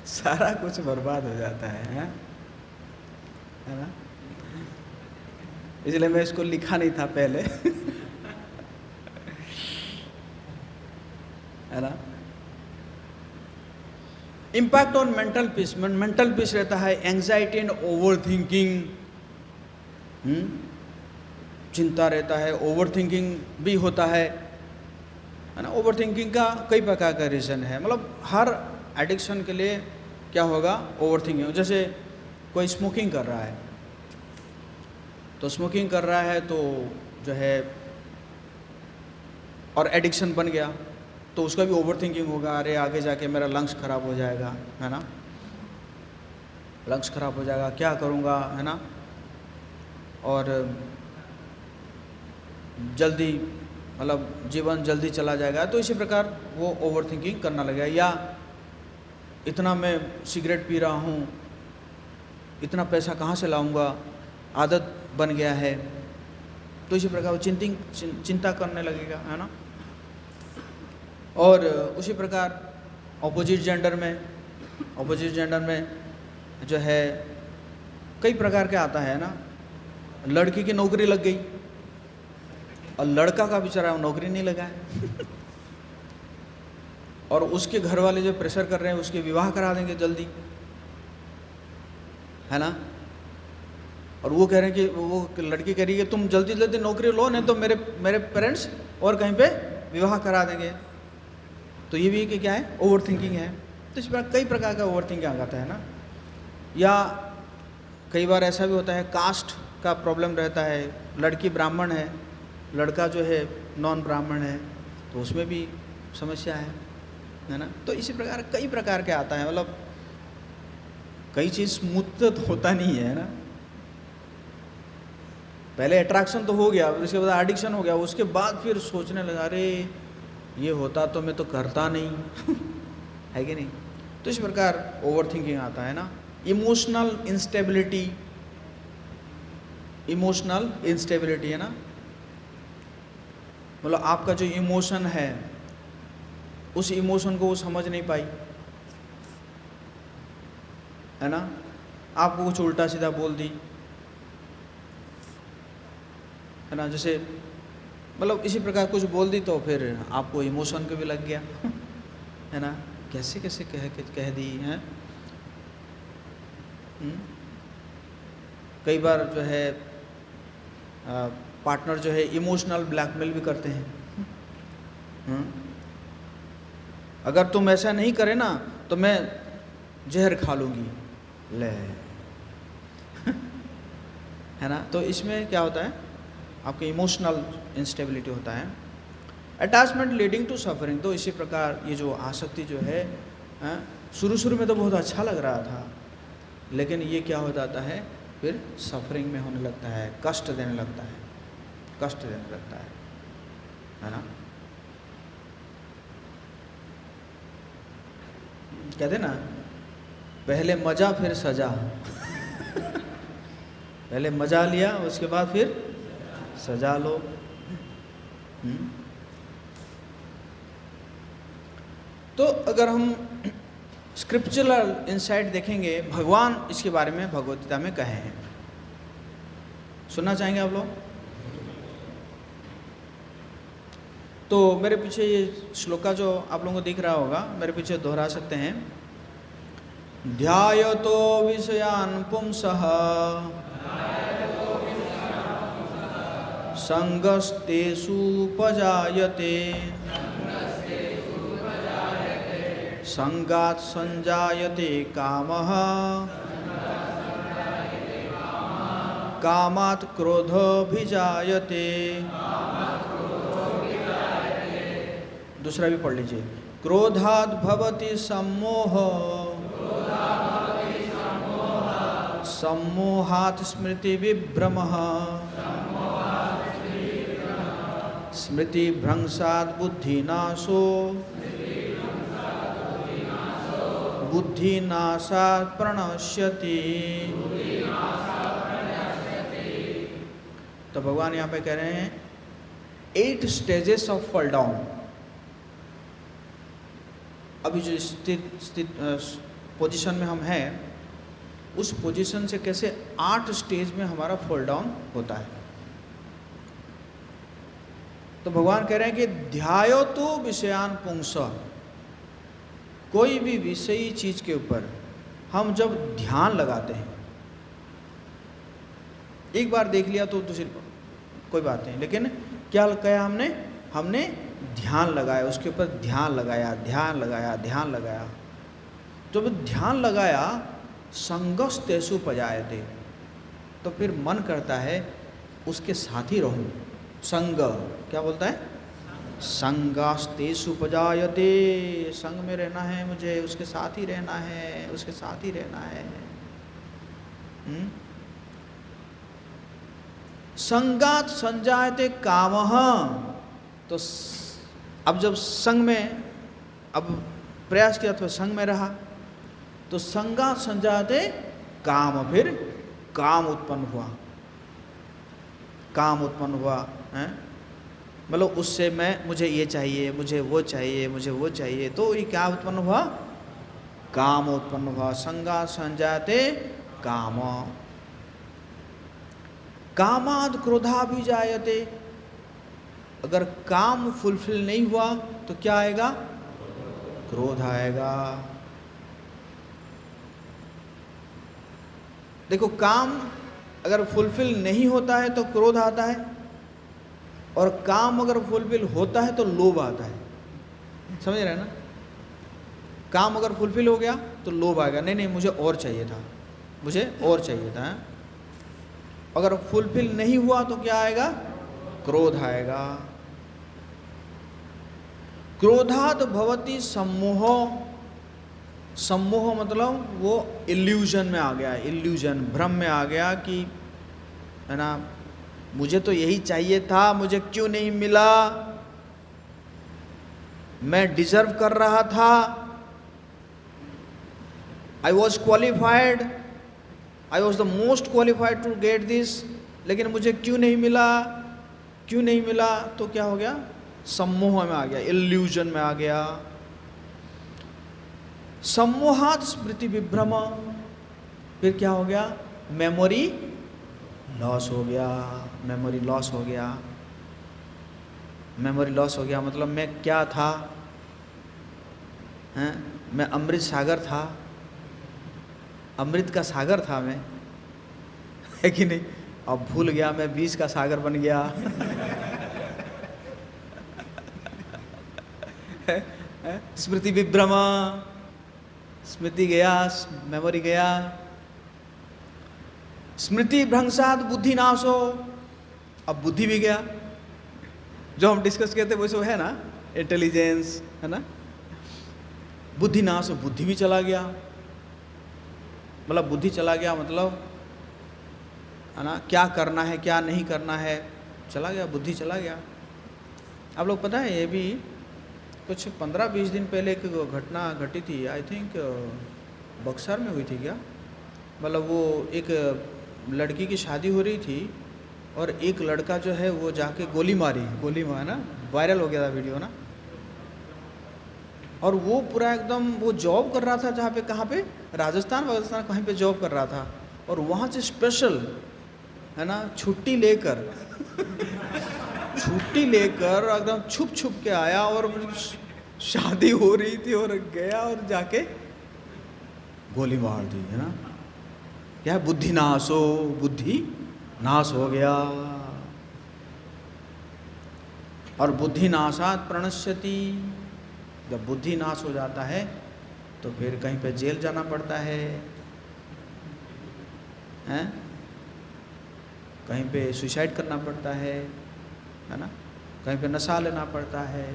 सारा कुछ बर्बाद हो जाता है ना। इसलिए मैं इसको लिखा नहीं था पहले है ना। Impact on mental peace, mental peace रहता है एंजाइटी एंड ओवर थिंकिंग, चिंता रहता है, ओवर थिंकिंग भी होता है ना। ओवर थिंकिंग का कई प्रकार का रीज़न है, मतलब हर एडिक्शन के लिए क्या होगा, ओवर थिंकिंग। जैसे कोई स्मोकिंग कर रहा है, तो स्मोकिंग कर रहा है तो जो है और एडिक्शन बन गया तो उसका भी ओवर थिंकिंग होगा, अरे आगे जाके मेरा लंग्स खराब हो जाएगा, है ना, लंग्स खराब हो जाएगा, क्या करूँगा, है ना, और जल्दी मतलब जीवन जल्दी चला जाएगा। तो इसी प्रकार वो ओवर थिंकिंग करना लगेगा। या इतना मैं सिगरेट पी रहा हूँ, इतना पैसा कहाँ से लाऊंगा, आदत बन गया है, तो इसी प्रकार वो चिंता करने लगेगा, है ना। और उसी प्रकार ऑपोजिट जेंडर में जो है कई प्रकार के आता है ना। लड़की की नौकरी लग गई और लड़का का बेचारा नौकरी नहीं लगा है और उसके घर वाले जो प्रेशर कर रहे हैं उसके विवाह करा देंगे जल्दी, है ना। और वो कह रहे हैं कि वो लड़की कह रही है तुम जल्दी जल्दी नौकरी लो, नहीं तो मेरे पेरेंट्स और कहीं पे विवाह करा देंगे। तो ये भी कि क्या है, ओवर थिंकिंग है। तो इस प्रकार कई प्रकार का ओवर थिंकिंग आता है ना। या कई बार ऐसा भी होता है कास्ट का प्रॉब्लम रहता है, लड़की ब्राह्मण है, लड़का जो है नॉन ब्राह्मण है, तो उसमें भी समस्या है ना। तो इसी प्रकार कई प्रकार के आता है, मतलब कई चीज़ स्मूथ तो होता नहीं है ना। पहले अट्रैक्शन तो हो गया, उसके बाद एडिक्शन हो गया, उसके बाद फिर सोचने लगा अरे ये होता तो मैं तो करता नहीं है कि नहीं। तो इस प्रकार ओवर थिंकिंग आता है ना। इमोशनल इंस्टेबिलिटी है ना, मतलब आपका जो इमोशन है उस इमोशन को वो समझ नहीं पाई, है ना, आपको कुछ उल्टा सीधा बोल दी, है ना, जैसे मतलब इसी प्रकार कुछ बोल दी तो फिर आपको इमोशन को भी लग गया है ना, कैसे कैसे कह दी है। कई बार जो है पार्टनर जो है इमोशनल ब्लैकमेल भी करते हैं। अगर तुम ऐसा नहीं करे ना तो मैं जहर खा लूँगी, ले है ना। तो इसमें क्या होता है, आपके इमोशनल इंस्टेबिलिटी होता है। अटैचमेंट लीडिंग टू सफरिंग, तो इसी प्रकार ये जो आसक्ति जो है, शुरू में तो बहुत अच्छा लग रहा था, लेकिन ये क्या हो जाता है, फिर सफरिंग में होने लगता है, कष्ट देने लगता है ना। कहते ना, पहले मजा फिर सजा पहले मजा लिया उसके बाद फिर सजा लो। तो अगर हम स्क्रिप्चुरल इंसाइट देखेंगे, भगवान इसके बारे में भगवद गीता में कहे हैं, सुनना चाहेंगे आप लोग? तो मेरे पीछे ये श्लोका जो आप लोगों को दिख रहा होगा, मेरे पीछे दोहरा सकते हैं। ध्यायतो विषयान् पुंसः संगस्तेषु उपजायते संगात् संजायते कामः कामात् क्रोधोऽभिजायते। दूसरा भी पढ़ लीजिए। क्रोधात् भवति सम्मोह सम्मोहात् स्मृति विभ्रमः स्मृति भ्रंशात् बुद्धिनाशो बुद्धिनाशात् प्रणश्यति। तो भगवान यहाँ पे कह रहे हैं 8 स्टेजेस ऑफ फॉल डाउन। अभी जो स्थित पोजीशन में हम हैं, उस पोजीशन से कैसे 8 स्टेज में हमारा फॉल डाउन होता है। तो भगवान कह रहे हैं कि ध्यायो तो विषयान पुंस, कोई भी विषयी चीज के ऊपर हम जब ध्यान लगाते हैं, एक बार देख लिया तो दूसरी कोई बात नहीं, लेकिन क्या कहा हमने ध्यान लगाया, उसके ऊपर ध्यान लगाया। जब ध्यान लगाया संगस्तेषु उपजायते, तो फिर मन करता है उसके साथ ही रहूं। संग क्या बोलता है, संगस्तेषु उपजायते, संग में रहना है मुझे, उसके साथ ही रहना है। संगात संजायते कामः, तो अब जब संग में अब प्रयास किया तो संग में रहा, तो संगात संजायते काम, फिर काम उत्पन्न हुआ है। मतलब उससे मुझे ये चाहिए, मुझे वो चाहिए, तो ये क्या उत्पन्न हुआ, काम उत्पन्न हुआ। संगात संजायते काम, कामाद क्रोधा भी जायते, अगर काम फुलफिल नहीं हुआ तो क्या आएगा, क्रोध आएगा। देखो, काम अगर फुलफिल नहीं होता है तो क्रोध आता है, और काम अगर फुलफिल होता है तो लोभ आता है। समझ रहे हैं ना, काम अगर फुलफिल हो गया तो लोभ आएगा, नहीं मुझे और चाहिए था। अगर फुलफिल नहीं हुआ तो क्या आएगा, क्रोध आएगा। क्रोधात् भवति सम्मोह, सम्मोह मतलब वो इल्यूजन में आ गया, भ्रम में आ गया कि, है ना, मुझे तो यही चाहिए था, मुझे क्यों नहीं मिला, मैं डिजर्व कर रहा था, I was qualified, I was the most qualified to get this, लेकिन मुझे क्यों नहीं मिला, क्यों नहीं मिला? तो क्या हो गया? सम्मोह में आ गया, इल्यूजन में आ गया। सम्मोहात स्मृति विभ्रम, फिर क्या हो गया? मेमोरी लॉस हो गया, मेमोरी लॉस हो गया। मेमोरी लॉस हो गया मतलब मैं क्या था? हैं? मैं अमृत सागर था, अमृत का सागर था मैं, है कि नहीं? अब भूल गया, मैं बीज का सागर बन गया। स्मृति विभ्रमा, स्मृति गया, मेमोरी गया। स्मृति भ्रंशात बुद्धि नाशो, अब बुद्धि भी गया। जो हम डिस्कस करते वैसे वो है ना, इंटेलिजेंस, है ना? बुद्धि नाश, बुद्धि भी चला गया। मतलब बुद्धि चला गया मतलब, है ना, क्या करना है क्या नहीं करना है, चला गया, बुद्धि चला गया। आप लोग पता है ये भी कुछ 15-20 दिन पहले एक घटना घटी थी, आई थिंक बक्सर में हुई थी क्या? मतलब वो एक लड़की की शादी हो रही थी और एक लड़का जो है वो जाके गोली मारी, गोली मारा ना, वायरल हो गया था वीडियो ना। और वो पूरा एकदम, वो जॉब कर रहा था जहाँ पे, कहाँ पे, राजस्थान कहीं पे जॉब कर रहा था, और वहाँ से स्पेशल, है ना, छुट्टी लेकर छुट्टी लेकर एकदम छुप छुप के आया, और शादी हो रही थी और गया और जाके गोली मार दी, है ना। क्या है? बुद्धि नाश हो, बुद्धि नाश हो गया। और बुद्धि नाशात प्रणश्यति, जब बुद्धि नाश हो जाता है तो फिर कहीं पे जेल जाना पड़ता है, हैं? कहीं पे सुसाइड करना पड़ता है ना, कहीं पे नशा लेना पड़ता है।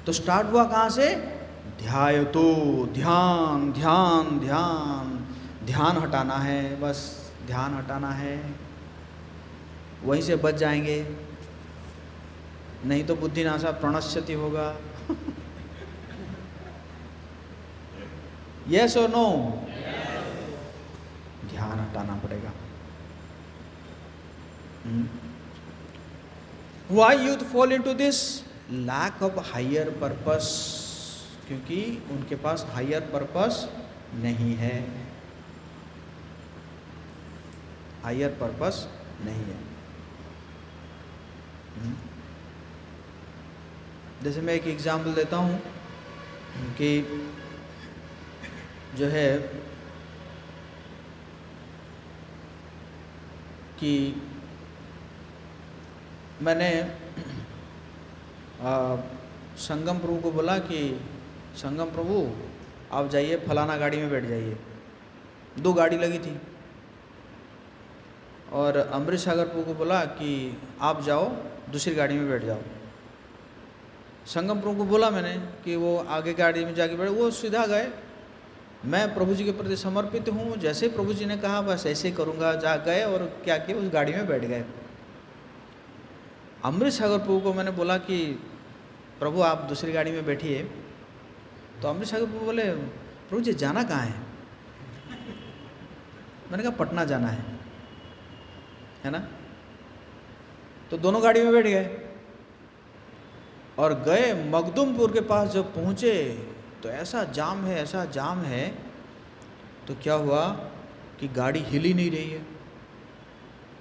तो स्टार्ट हुआ कहाँ से? ध्यायतो, ध्यान ध्यान ध्यान, ध्यान हटाना है, बस ध्यान हटाना है, वहीं से बच जाएंगे। नहीं तो बुद्धि नाशा प्रणश्यति होगा। यस और नो? ध्यान हटाना पड़ेगा। Why youth fall into this? Lack of higher purpose, क्योंकि उनके पास हायर पर्पस नहीं है, हायर पर्पस नहीं है। जैसे मैं एक एग्जाम्पल देता हूँ कि जो है कि मैंने संगम प्रभु को बोला कि संगम प्रभु आप जाइए फलाना गाड़ी में बैठ जाइए। 2 गाड़ी लगी थी, और अमृत सागर प्रभु को बोला कि आप जाओ दूसरी गाड़ी में बैठ जाओ। संगम प्रभु को बोला मैंने कि वो आगे गाड़ी में जाके बैठे, वो सीधा गए। मैं प्रभु जी के प्रति समर्पित हूँ, जैसे प्रभु जी ने कहा बस ऐसे ही करूँगा। जा गए और क्या किया, उस गाड़ी में बैठ गए। अमृत सागर प्रभु को मैंने बोला कि प्रभु आप दूसरी गाड़ी में बैठिए। तो अमृत सागर प्रभु बोले प्रभु जी जाना कहाँ है? मैंने कहा पटना जाना है ना। तो दोनों गाड़ी में बैठ गए और गए। मखदुमपुर के पास जब पहुँचे तो ऐसा जाम है, ऐसा जाम है। तो क्या हुआ कि गाड़ी हिल ही नहीं रही है।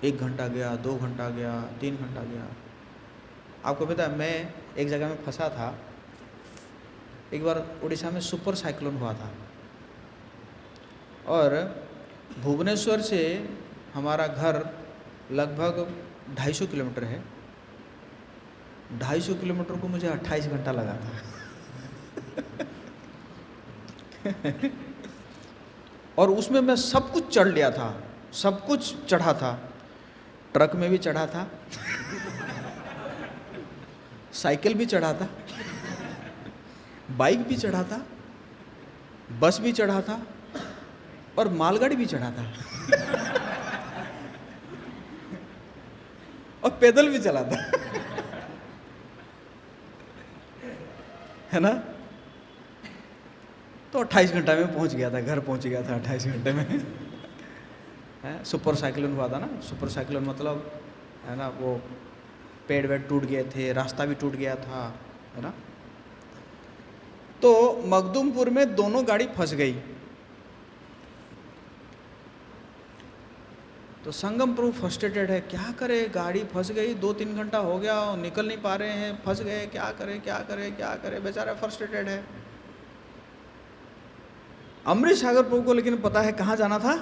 1 घंटा गया, 2 घंटा गया, 3 घंटा गया। आपको पता है मैं एक जगह में फंसा था। एक बार उड़ीसा में सुपर साइक्लोन हुआ था, और भुवनेश्वर से हमारा घर लगभग 250 किलोमीटर है। 250 किलोमीटर को मुझे 28 घंटा लगा था। और उसमें मैं सब कुछ चढ़ लिया था, सब कुछ चढ़ा था। ट्रक में भी चढ़ा था, साइकिल भी चढ़ा था, बाइक भी चढ़ा था, बस भी चढ़ा था, और मालगाड़ी भी चढ़ा था, और पैदल भी चला था। है ना। तो 28 घंटा में पहुंच गया था, घर पहुंच गया था 28 घंटे में। है सुपर साइक्लोन हुआ था ना, सुपर साइक्लोन मतलब है ना, वो पेड़ वेड़ टूट गए थे, रास्ता भी टूट गया था, है ना। तो मखदूमपुर में दोनों गाड़ी फंस गई। तो संगम प्रभु फ्रस्ट्रेटेड है, क्या करे, गाड़ी फंस गई, 2-3 घंटा हो गया, निकल नहीं पा रहे हैं, फंस गए, क्या करे क्या करे क्या करे, बेचारा फ्रस्ट्रेटेड है। अमृत सागर प्रभु को लेकिन पता है कहाँ जाना था,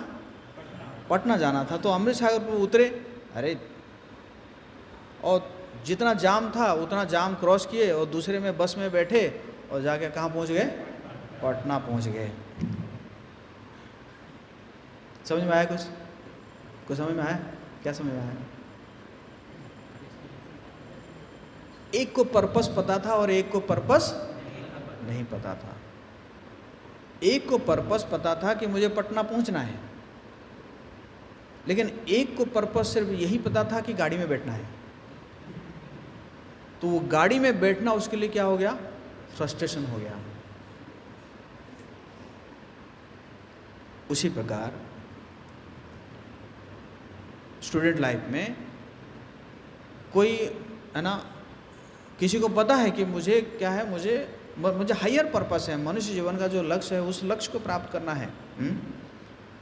पटना जाना था। तो अमृत सागर प्रभु उतरे, अरे और जितना जाम था उतना जाम क्रॉस किए और दूसरे में बस में बैठे और जाके कहाँ पहुँच गए, पटना पहुँच गए। समझ में आया कुछ समझ में आया, क्या समझ में आया? एक को पर्पस पता था और एक को पर्पस नहीं पता था। एक को पर्पस पता था कि मुझे पटना पहुंचना है, लेकिन एक को पर्पस सिर्फ यही पता था कि गाड़ी में बैठना है। तो वो गाड़ी में बैठना उसके लिए क्या हो गया, फ्रस्ट्रेशन हो गया। उसी प्रकार स्टूडेंट लाइफ में कोई है ना, किसी को पता है कि मुझे क्या है, मुझे हायर पर्पस है, मनुष्य जीवन का जो लक्ष्य है उस लक्ष्य को प्राप्त करना है,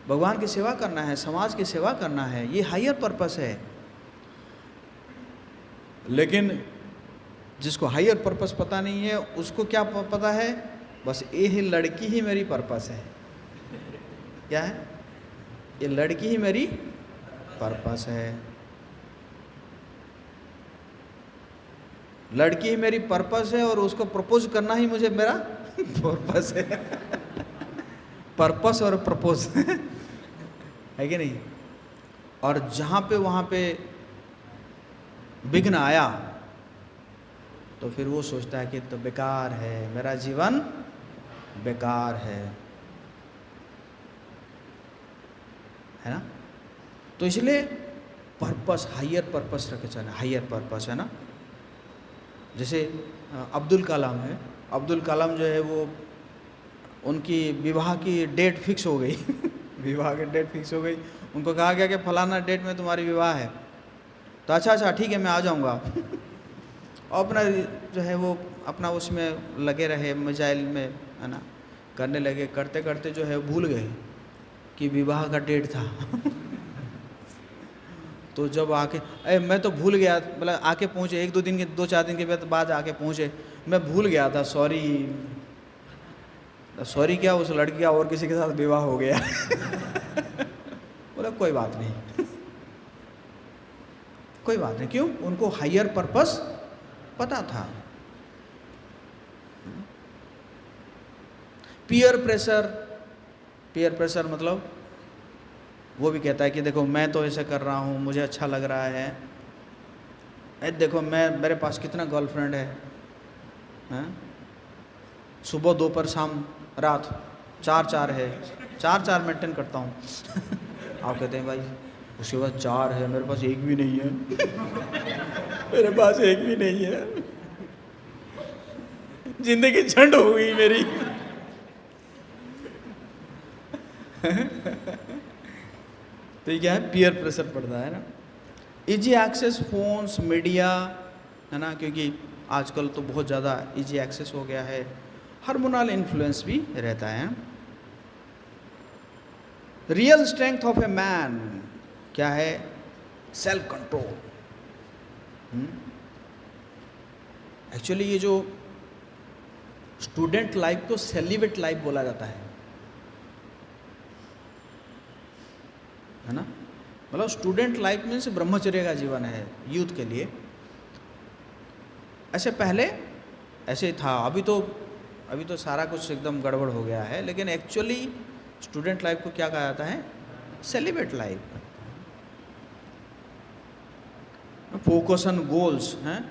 भगवान की सेवा करना है, समाज की सेवा करना है, ये हायर पर्पस है। लेकिन जिसको हायर पर्पस पता नहीं है उसको क्या पता है, बस ये ही लड़की ही मेरी पर्पस है। क्या है, ये लड़की ही मेरी पर्पस है, लड़की ही मेरी पर्पस है और उसको प्रपोज करना ही मुझे मेरा पर्पस है। पर्पस और प्रपोज है कि नहीं। और जहाँ पे वहाँ पे विघ्न आया तो फिर वो सोचता है कि तो बेकार है, मेरा जीवन बेकार है ना। तो इसलिए पर्पस, हायर पर्पस रखे चले, हायर पर्पस है ना। जैसे अब्दुल कलाम है, अब्दुल कलाम जो है वो, उनकी विवाह की डेट फिक्स हो गई विवाह की डेट फिक्स हो गई, उनको कहा गया कि फलाना डेट में तुम्हारी विवाह है। तो अच्छा ठीक है मैं आ जाऊँगा। और अपना जो है वो अपना उसमें लगे रहे, मिसाइल में है ना, करने लगे, करते करते जो है भूल गए कि विवाह का डेट था। तो जब आके मैं तो भूल गया, मतलब आके पहुँचे 2-4 दिन के बाद आके पहुँचे, मैं भूल गया था, सॉरी क्या, उस लड़की का और किसी के साथ विवाह हो गया। बोला कोई बात नहीं, कोई बात नहीं। क्यों, उनको हायर पर्पस पता था। पीयर प्रेशर मतलब वो भी कहता है कि देखो मैं तो ऐसे कर रहा हूँ, मुझे अच्छा लग रहा है, देखो मेरे पास कितना गर्लफ्रेंड है, सुबह दोपहर शाम रात 4 है, 4 मेंटेन करता हूँ। आप कहते हैं भाई उसके बाद 4 है, मेरे पास एक भी नहीं है। मेरे पास एक भी नहीं है, जिंदगी झंड हो गई मेरी। तो ये क्या है, पीयर प्रेशर पड़ता है ना। इजी एक्सेस फोन्स, मीडिया है ना, क्योंकि आजकल तो बहुत ज़्यादा इजी एक्सेस हो गया है, हार्मोनल इन्फ्लुएंस भी रहता है। Real strength of a man क्या है, सेल्फ कंट्रोल। एक्चुअली ये जो स्टूडेंट लाइफ को सेलिब्रेट लाइफ बोला जाता है ना, मतलब स्टूडेंट लाइफ में से ब्रह्मचर्य का जीवन है यूथ के लिए। ऐसे पहले ऐसे था, अभी तो सारा कुछ एकदम गड़बड़ हो गया है, लेकिन एक्चुअली स्टूडेंट लाइफ को क्या कहा जाता है, celebrate life. Focus on goals हैं,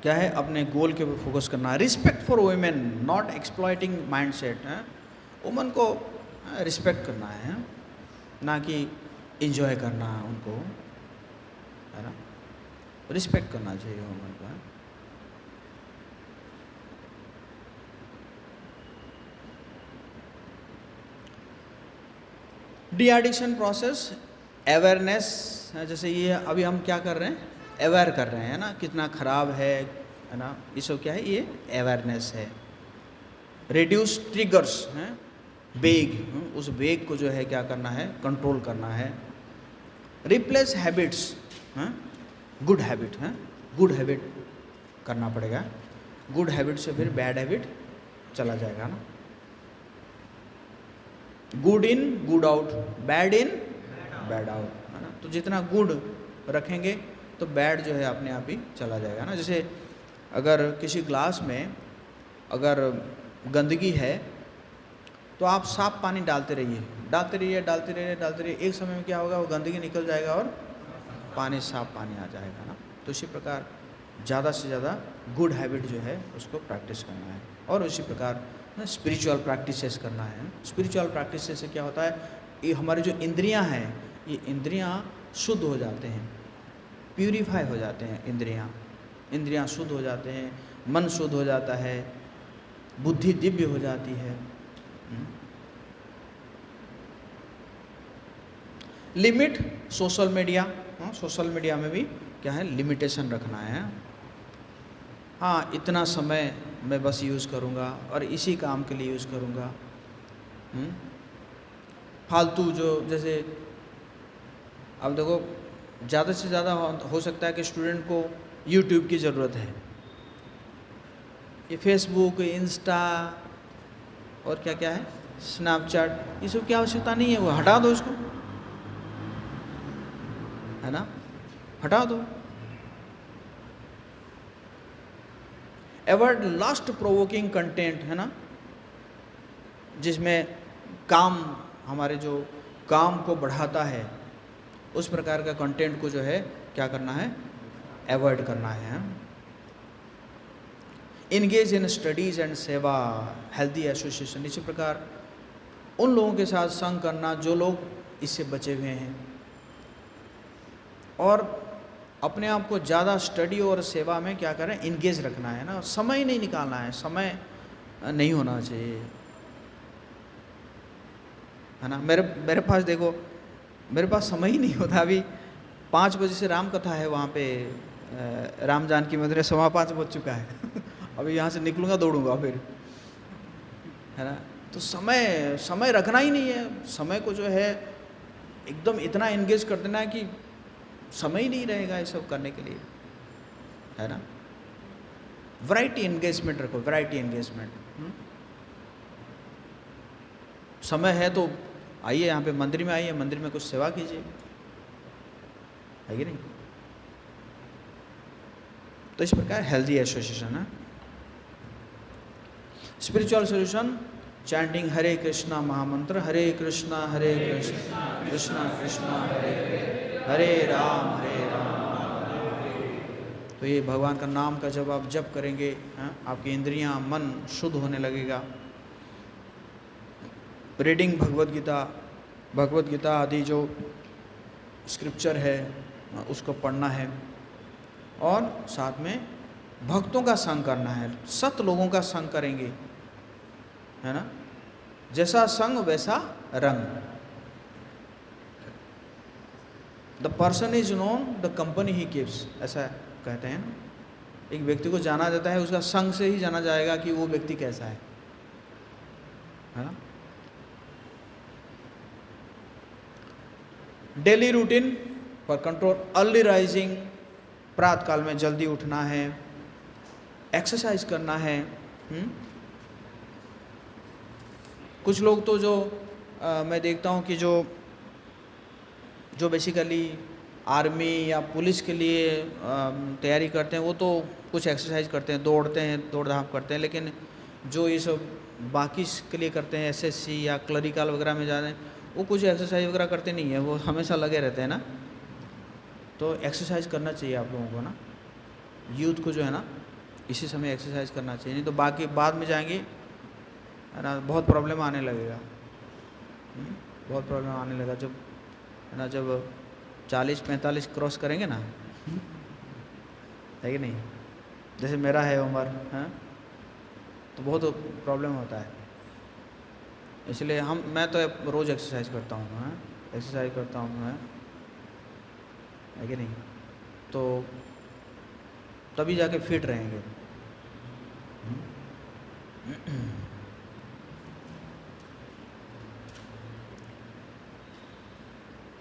क्या है, अपने गोल के ऊपर फोकस करना। Respect for women, not exploiting mindset है, वुमन को रिस्पेक्ट करना है, ना कि एंजॉय करना उनको, है ना, रिस्पेक्ट करना चाहिए वुमन को। डी एडिक्शन प्रोसेस अवेयरनेस, जैसे ये अभी हम क्या कर रहे हैं, अवेयर कर रहे हैं ना, कितना खराब है ना, ये सब क्या है, ये अवेयरनेस है। रिड्यूस ट्रिगर्स हैं, वेग, उस वेग को जो है क्या करना है, कंट्रोल करना है। रिप्लेस हैबिट्स, गुड हैबिट है, गुड हैबिट करना पड़ेगा, गुड हैबिट से फिर बैड हैबिट चला जाएगा ना। Good in good out, bad in bad out, है ना। तो जितना गुड रखेंगे तो बैड जो है अपने आप ही चला जाएगा ना। जैसे अगर किसी ग्लास में अगर गंदगी है तो आप साफ पानी डालते रहिए, डालते रहिए, डालते रहिए, डालते रहिए, एक समय में क्या होगा, वो गंदगी निकल जाएगा और पानी, साफ पानी आ जाएगा ना। तो इसी प्रकार ज़्यादा से ज़्यादा गुड हैबिट जो है उसको प्रैक्टिस करना है। और उसी प्रकार स्पिरिचुअल प्रैक्टिसेस करना है। स्पिरिचुअल प्रैक्टिस से क्या होता है, ये हमारी जो इंद्रियां हैं, ये इंद्रियां शुद्ध हो जाते हैं, प्यूरिफाई हो जाते हैं, इंद्रियां शुद्ध हो जाते हैं, मन शुद्ध हो जाता है, बुद्धि दिव्य हो जाती है। Limit social media, social media में भी क्या है, लिमिटेशन रखना है। हाँ, इतना समय मैं बस यूज़ करूँगा और इसी काम के लिए यूज़ करूँगा। फालतू जो, जैसे अब देखो ज़्यादा से ज़्यादा हो सकता है कि स्टूडेंट को यूट्यूब की ज़रूरत है, ये फेसबुक, इंस्टा और क्या क्या है, स्नैपचैट, ये सब की आवश्यकता नहीं है, वो हटा दो इसको, है ना, हटा दो। अवॉइड लास्ट प्रोवोकिंग कंटेंट, है ना, जिसमें काम, हमारे जो काम को बढ़ाता है उस प्रकार का कंटेंट को जो है क्या करना है, अवॉइड करना है। इंगेज इन स्टडीज़ एंड सेवा, हेल्दी एसोसिएशन, इसी प्रकार उन लोगों के साथ संग करना जो लोग इससे बचे हुए हैं, और अपने आप को ज़्यादा स्टडी और सेवा में क्या करें, इंगेज रखना है ना। समय नहीं निकालना है, समय नहीं होना चाहिए, है ना। मेरे पास देखो, मेरे पास समय ही नहीं होता। अभी 5 बजे से राम कथा है वहाँ पे, राम जानकी मंदिर में 5:15 बज चुका है अभी यहाँ से निकलूँगा, दौड़ूंगा फिर, है ना। तो समय रखना ही नहीं है, समय को जो है एकदम इतना इंगेज कर देना है कि समय ही नहीं रहेगा ये सब करने के लिए, है ना। वैरायटी एंगेजमेंट रखो, वैरायटी एंगेजमेंट। समय है तो आइए यहाँ पे मंदिर में, आइए मंदिर में कुछ सेवा कीजिए, है कि नहीं। तो इस प्रकार हेल्दी एसोसिएशन है। स्पिरिचुअल सॉल्यूशन, चैंटिंग हरे कृष्णा महामंत्र, हरे कृष्णा कृष्णा कृष्णा हरे हरे राम तो ये भगवान का नाम का जब आप जप करेंगे, आपकी इंद्रियां, मन शुद्ध होने लगेगा। रीडिंग भगवत गीता आदि जो स्क्रिप्चर है उसको पढ़ना है, और साथ में भक्तों का संग करना है, सत लोगों का संग करेंगे, है ना। जैसा संग वैसा रंग। The person is known the company he keeps, ऐसा कहते हैं ना। एक व्यक्ति को जाना जाता है उसका संग से ही जाना जाएगा कि वो व्यक्ति कैसा है ना। Daily routine for control, early rising, प्रातः काल में जल्दी उठना है, एक्सरसाइज करना है। कुछ लोग तो जो मैं देखता हूँ कि जो बेसिकली आर्मी या पुलिस के लिए तैयारी करते हैं, वो तो कुछ एक्सरसाइज करते हैं, दौड़ते हैं, दौड़ धाप करते हैं, लेकिन जो ये सब बाकी के लिए करते हैं, एसएससी या क्लरिकल वगैरह में जा रहे हैं, वो कुछ एक्सरसाइज वगैरह करते नहीं है, वो हमेशा लगे रहते हैं ना। तो एक्सरसाइज करना चाहिए आप लोगों को ना, यूथ को जो है ना इसी समय एक्सरसाइज करना चाहिए, नहीं तो बाकी बाद में जाएंगे, है ना, बहुत प्रॉब्लम आने लगेगा, बहुत प्रॉब्लम आने लगेगा जब, है ना, जब 40-45 क्रॉस करेंगे ना, है कि नहीं। जैसे मेरा है उम्र, तो बहुत प्रॉब्लम होता है। इसलिए मैं तो रोज़ एक्सरसाइज करता हूँ, हाँ, एक्सरसाइज करता हूँ मैं, है कि नहीं? तो तभी जाके फिट रहेंगे।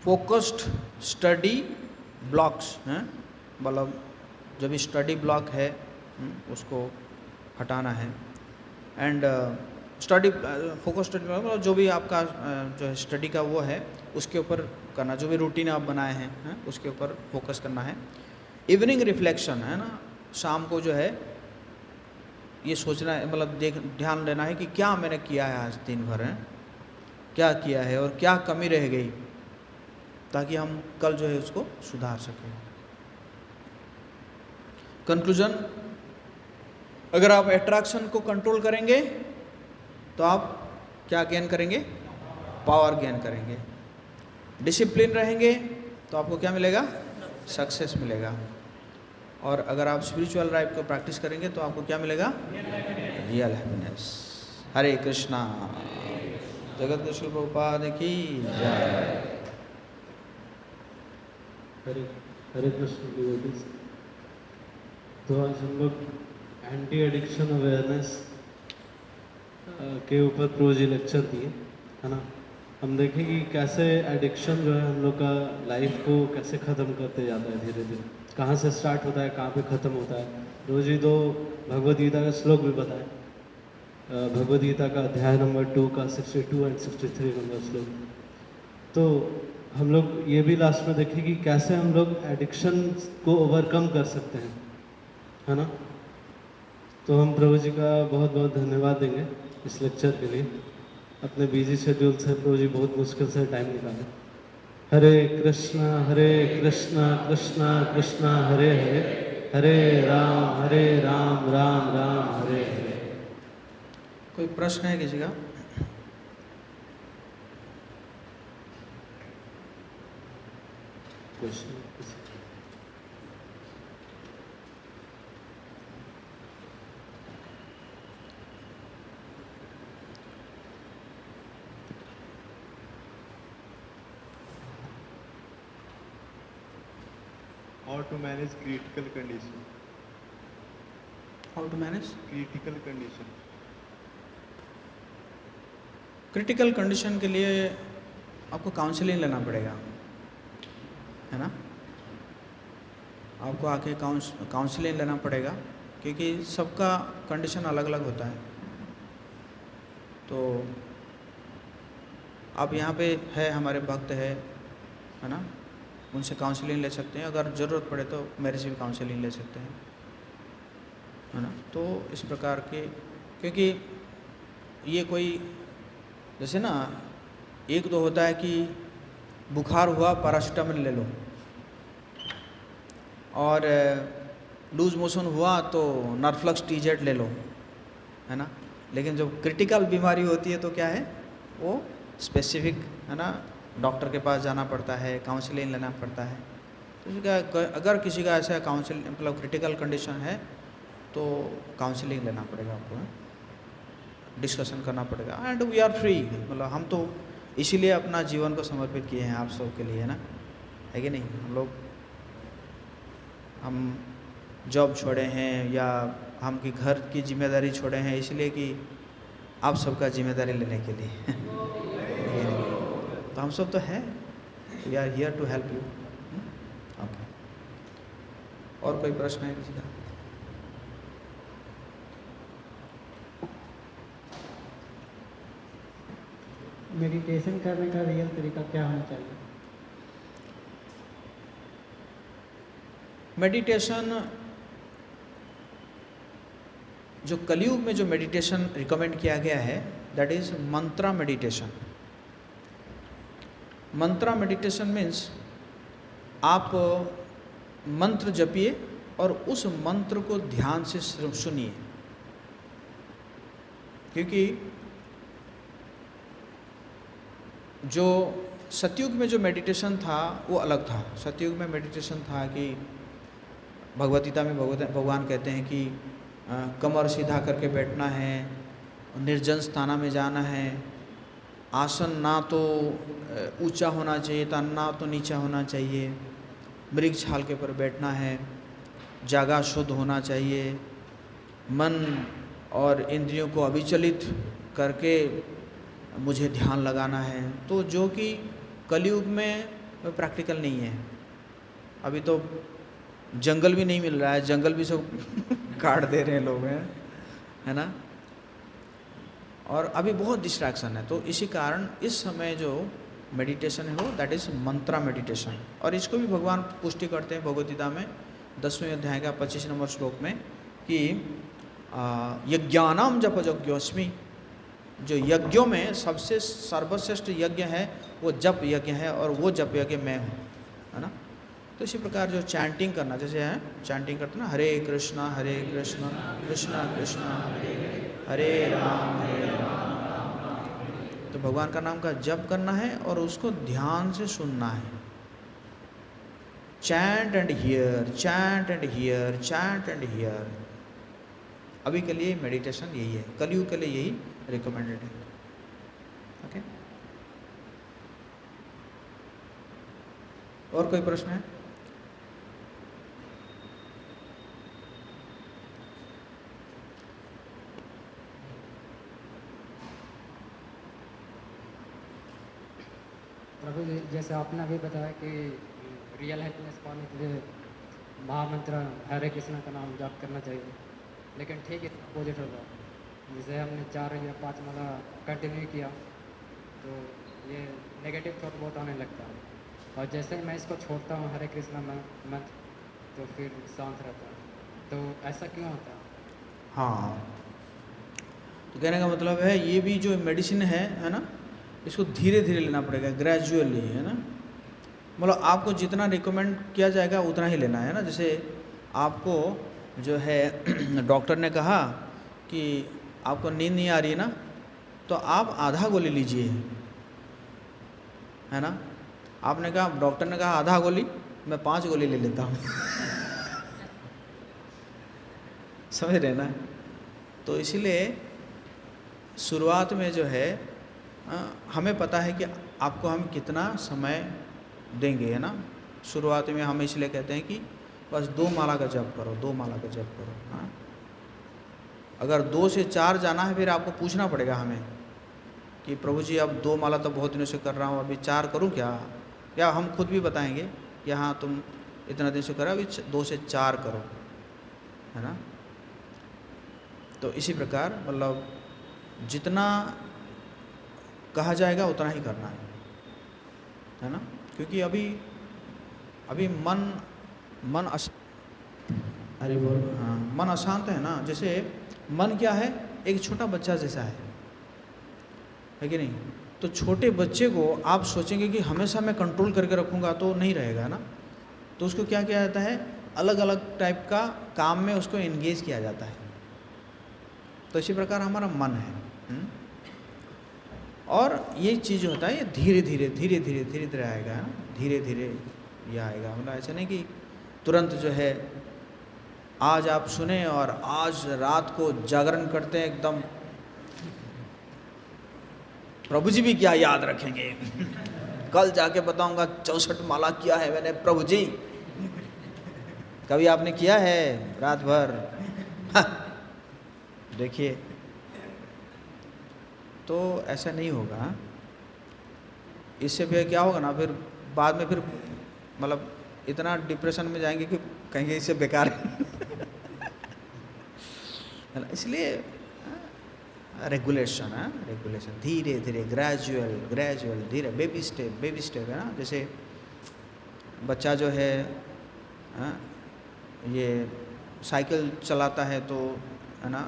फोकस्ड स्टडी ब्लॉक्स हैं, मतलब जो भी स्टडी ब्लॉक है उसको हटाना है। एंड स्टडी फोकस स्टडी मतलब जो भी आपका जो है स्टडी का वो है उसके ऊपर करना, जो भी रूटीन आप बनाए हैं उसके ऊपर फोकस करना है। इवनिंग रिफ्लेक्शन है ना, शाम को जो है ये सोचना है, मतलब ध्यान देना है कि क्या मैंने किया है आज दिन भर, है क्या किया है और क्या कमी रह गई, ताकि हम कल जो है उसको सुधार सकें। कंक्लूजन, अगर आप अट्रैक्शन को कंट्रोल करेंगे तो आप क्या गेन करेंगे? पावर गेन करेंगे। डिसिप्लिन रहेंगे तो आपको क्या मिलेगा? सक्सेस मिलेगा। और अगर आप स्पिरिचुअल लाइफ को प्रैक्टिस करेंगे तो आपको क्या मिलेगा? Real happiness. हरे कृष्णा। जगत गुरु प्रभुपाद की जय। हरे कृष्ण डिवोटीज। तो आज हम लोग एंटी एडिक्शन अवेयरनेस के ऊपर प्रो जी लेक्चर दिए, है ना। हम देखें कि कैसे एडिक्शन जो है हम लोग का लाइफ को कैसे ख़त्म करते जाता है धीरे धीरे, कहाँ से स्टार्ट होता है कहाँ पे ख़त्म होता है। रोज ही दो भगवद गीता का श्लोक भी बताए, भगवद गीता का अध्याय नंबर 2 का 62 एंड 63 नंबर श्लोक। तो हम लोग ये भी लास्ट में देखें कि कैसे हम लोग एडिक्शन को ओवरकम कर सकते हैं, है ना। तो हम प्रभु जी का बहुत बहुत धन्यवाद देंगे इस लेक्चर के लिए। अपने बिजी शेड्यूल से प्रभु जी बहुत मुश्किल से टाइम निकाले। हरे कृष्णा कृष्णा कृष्णा हरे हरे, हरे राम राम राम हरे हरे। कोई प्रश्न है किसी का? Question? How to manage critical condition? How to manage Critical condition. Critical condition के लिए आपको काउंसलिंग लेना पड़ेगा, है ना। आपको आके काउंसलिंग लेना पड़ेगा, क्योंकि सबका कंडीशन अलग अलग होता है। तो आप यहाँ पे है, हमारे भक्त है ना, उनसे काउंसलिंग ले सकते हैं। अगर ज़रूरत पड़े तो मेरे से भी काउंसलिंग ले सकते हैं, है ना। तो इस प्रकार के, क्योंकि ये कोई जैसे ना, एक तो होता है कि बुखार हुआ पैरासीटामोल ले लो, और लूज मोशन हुआ तो नरफ्लक्स टीजेट ले लो, है ना। लेकिन जब क्रिटिकल बीमारी होती है तो क्या है, वो स्पेसिफिक, है ना, डॉक्टर के पास जाना पड़ता है, काउंसलिंग लेना पड़ता है। तो अगर किसी का ऐसा काउंसलिंग मतलब क्रिटिकल कंडीशन है तो काउंसलिंग लेना पड़ेगा आपको, डिस्कशन करना पड़ेगा। एंड वी आर फ्री, मतलब हम तो इसीलिए अपना जीवन को समर्पित किए हैं आप सब के लिए, है ना, है कि नहीं। हम जॉब छोड़े हैं या हम की घर की जिम्मेदारी छोड़े हैं इसलिए कि आप सबका जिम्मेदारी लेने के लिए तो हम सब तो हैं, we are here to help you. Okay, और कोई प्रश्न है किसी का? मेडिटेशन करने का रियल तरीका क्या होना चाहिए? मेडिटेशन, जो कलयुग में जो मेडिटेशन रिकमेंड किया गया है that is Mantra meditation. Mantra meditation means आप मंत्र जपिए और उस मंत्र को ध्यान से सुनिए, क्योंकि जो सतयुग में जो मेडिटेशन था वो अलग था। सतयुग में मेडिटेशन था कि भगवद गीता में भगवान कहते हैं कि कमर सीधा करके बैठना है, निर्जन स्थान में जाना है, आसन ना तो ऊंचा होना चाहिए था, ना तो नीचा होना चाहिए, मृग छाल के ऊपर बैठना है, जागा शुद्ध होना चाहिए, मन और इंद्रियों को अविचलित करके मुझे ध्यान लगाना है। तो जो कि कलयुग में प्रैक्टिकल नहीं है। अभी तो जंगल भी नहीं मिल रहा है, जंगल भी सब काट दे रहे हैं लोग हैं, है ना। और अभी बहुत डिस्ट्रैक्शन है, तो इसी कारण इस समय जो मेडिटेशन है वो दैट इज़ मंत्रा मेडिटेशन। और इसको भी भगवान पुष्टि करते हैं भगवद गीता में 10वें अध्याय का 25 नंबर श्लोक में कि यज्ञानाम जप यज्ञोस्मि, जो यज्ञों में सबसे सर्वश्रेष्ठ यज्ञ है वो जप यज्ञ है, और वो जप यज्ञ मैं हूँ, है ना। तो इसी प्रकार जो चैंटिंग करना, जैसे है चैंटिंग करते ना, हरे कृष्णा कृष्णा कृष्णा हरे राम, तो भगवान का नाम का जप करना है और उसको ध्यान से सुनना है। Chant and here, chant and here, chant and here. अभी के लिए मेडिटेशन यही है, कलयुग के लिए यही रिकमेंडेड है। ओके, और कोई प्रश्न है? प्रभु जी, जैसे आपने अभी बताया कि रियल हैप्पीनेस पाने के लिए महामंत्र हरे कृष्णा का नाम जाप करना चाहिए, लेकिन ठीक है अपोजिट होगा। जैसे हमने 4 या 5 माला कंटिन्यू किया तो ये नेगेटिव थॉट बहुत आने लगता है, और जैसे ही मैं इसको छोड़ता हूँ हरे कृष्णा मंत्र तो फिर शांत रहता है। तो ऐसा क्यों होता है? हाँ, तो कहने का मतलब है ये भी जो मेडिसिन है ना, इसको धीरे धीरे लेना पड़ेगा, ग्रेजुअली, है ना। मतलब आपको जितना रिकमेंड किया जाएगा उतना ही लेना है ना। जैसे आपको जो है डॉक्टर ने कहा कि आपको नींद नहीं आ रही है ना, तो आप आधा गोली लीजिए, है ना। आपने कहा, डॉक्टर ने कहा आधा गोली, मैं 5 गोली ले लेता हूँ समझ रहे ना। तो इसीलिए शुरुआत में जो है हमें पता है कि आपको हम कितना समय देंगे, है ना। शुरुआत में हम इसलिए कहते हैं कि बस 2 माला का जप करो, 2 माला का जप करो। हाँ, अगर 2 से 4 जाना है फिर आपको पूछना पड़ेगा हमें कि प्रभु जी अब 2 माला तो बहुत दिनों से कर रहा हूँ, अभी 4 करूँ क्या? या हम खुद भी बताएंगे कि हाँ तुम इतना दिन से करो, अभी 2 से 4 करो, है ना। तो इसी प्रकार मतलब जितना कहा जाएगा उतना ही करना है ना। क्योंकि अभी मन अरे बोल, हाँ, मन अशांत है ना। जैसे मन क्या है, एक छोटा बच्चा जैसा है कि नहीं। तो छोटे बच्चे को आप सोचेंगे कि हमेशा मैं कंट्रोल करके रखूँगा तो नहीं रहेगा ना। तो उसको क्या किया जाता है, अलग अलग टाइप का काम में उसको एंगेज किया जाता है। तो इसी प्रकार हमारा मन है। और ये चीज़ होता है, ये धीरे धीरे आएगा, है ना। धीरे धीरे ये आएगा, मतलब ऐसा नहीं कि तुरंत जो है आज आप सुने और आज रात को जागरण करते हैं एकदम, प्रभु जी भी क्या याद रखेंगे कल जाके बताऊंगा 64 माला किया है मैंने प्रभु जी। कभी आपने किया है रात भर? देखिए, तो ऐसा नहीं होगा। इससे फिर क्या होगा ना, फिर बाद में फिर मतलब इतना डिप्रेशन में जाएंगे कि कहेंगे इससे बेकार है ना। इसलिए रेगुलेशन है, रेगुलेशन धीरे धीरे, ग्रेजुअल धीरे, बेबी स्टेप है ना। जैसे बच्चा जो है ये साइकिल चलाता है तो, है ना,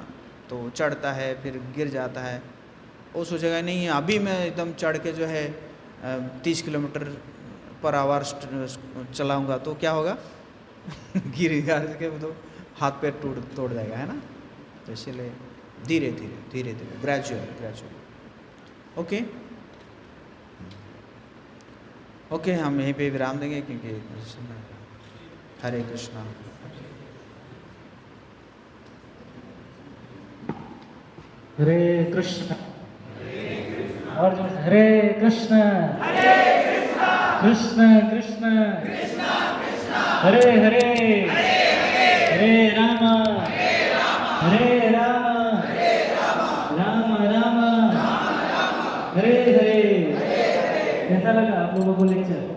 तो चढ़ता है फिर गिर जाता है, वो सोचेगा नहीं अभी मैं एकदम चढ़ के जो है 30 किलोमीटर पर आवर चलाऊंगा तो क्या होगा गिर के तो हाथ पैर तोड़ जाएगा, है ना। तो इसीलिए धीरे धीरे ग्रेजुअल। ओके, हम यहीं पे विराम देंगे क्योंकि हरे कृष्णा। हरे कृष्ण। और जोर से हरे कृष्ण कृष्ण कृष्ण हरे हरे हरे राम राम राम हरे हरे। कैसा लगा आप लोगों को लेक्चर?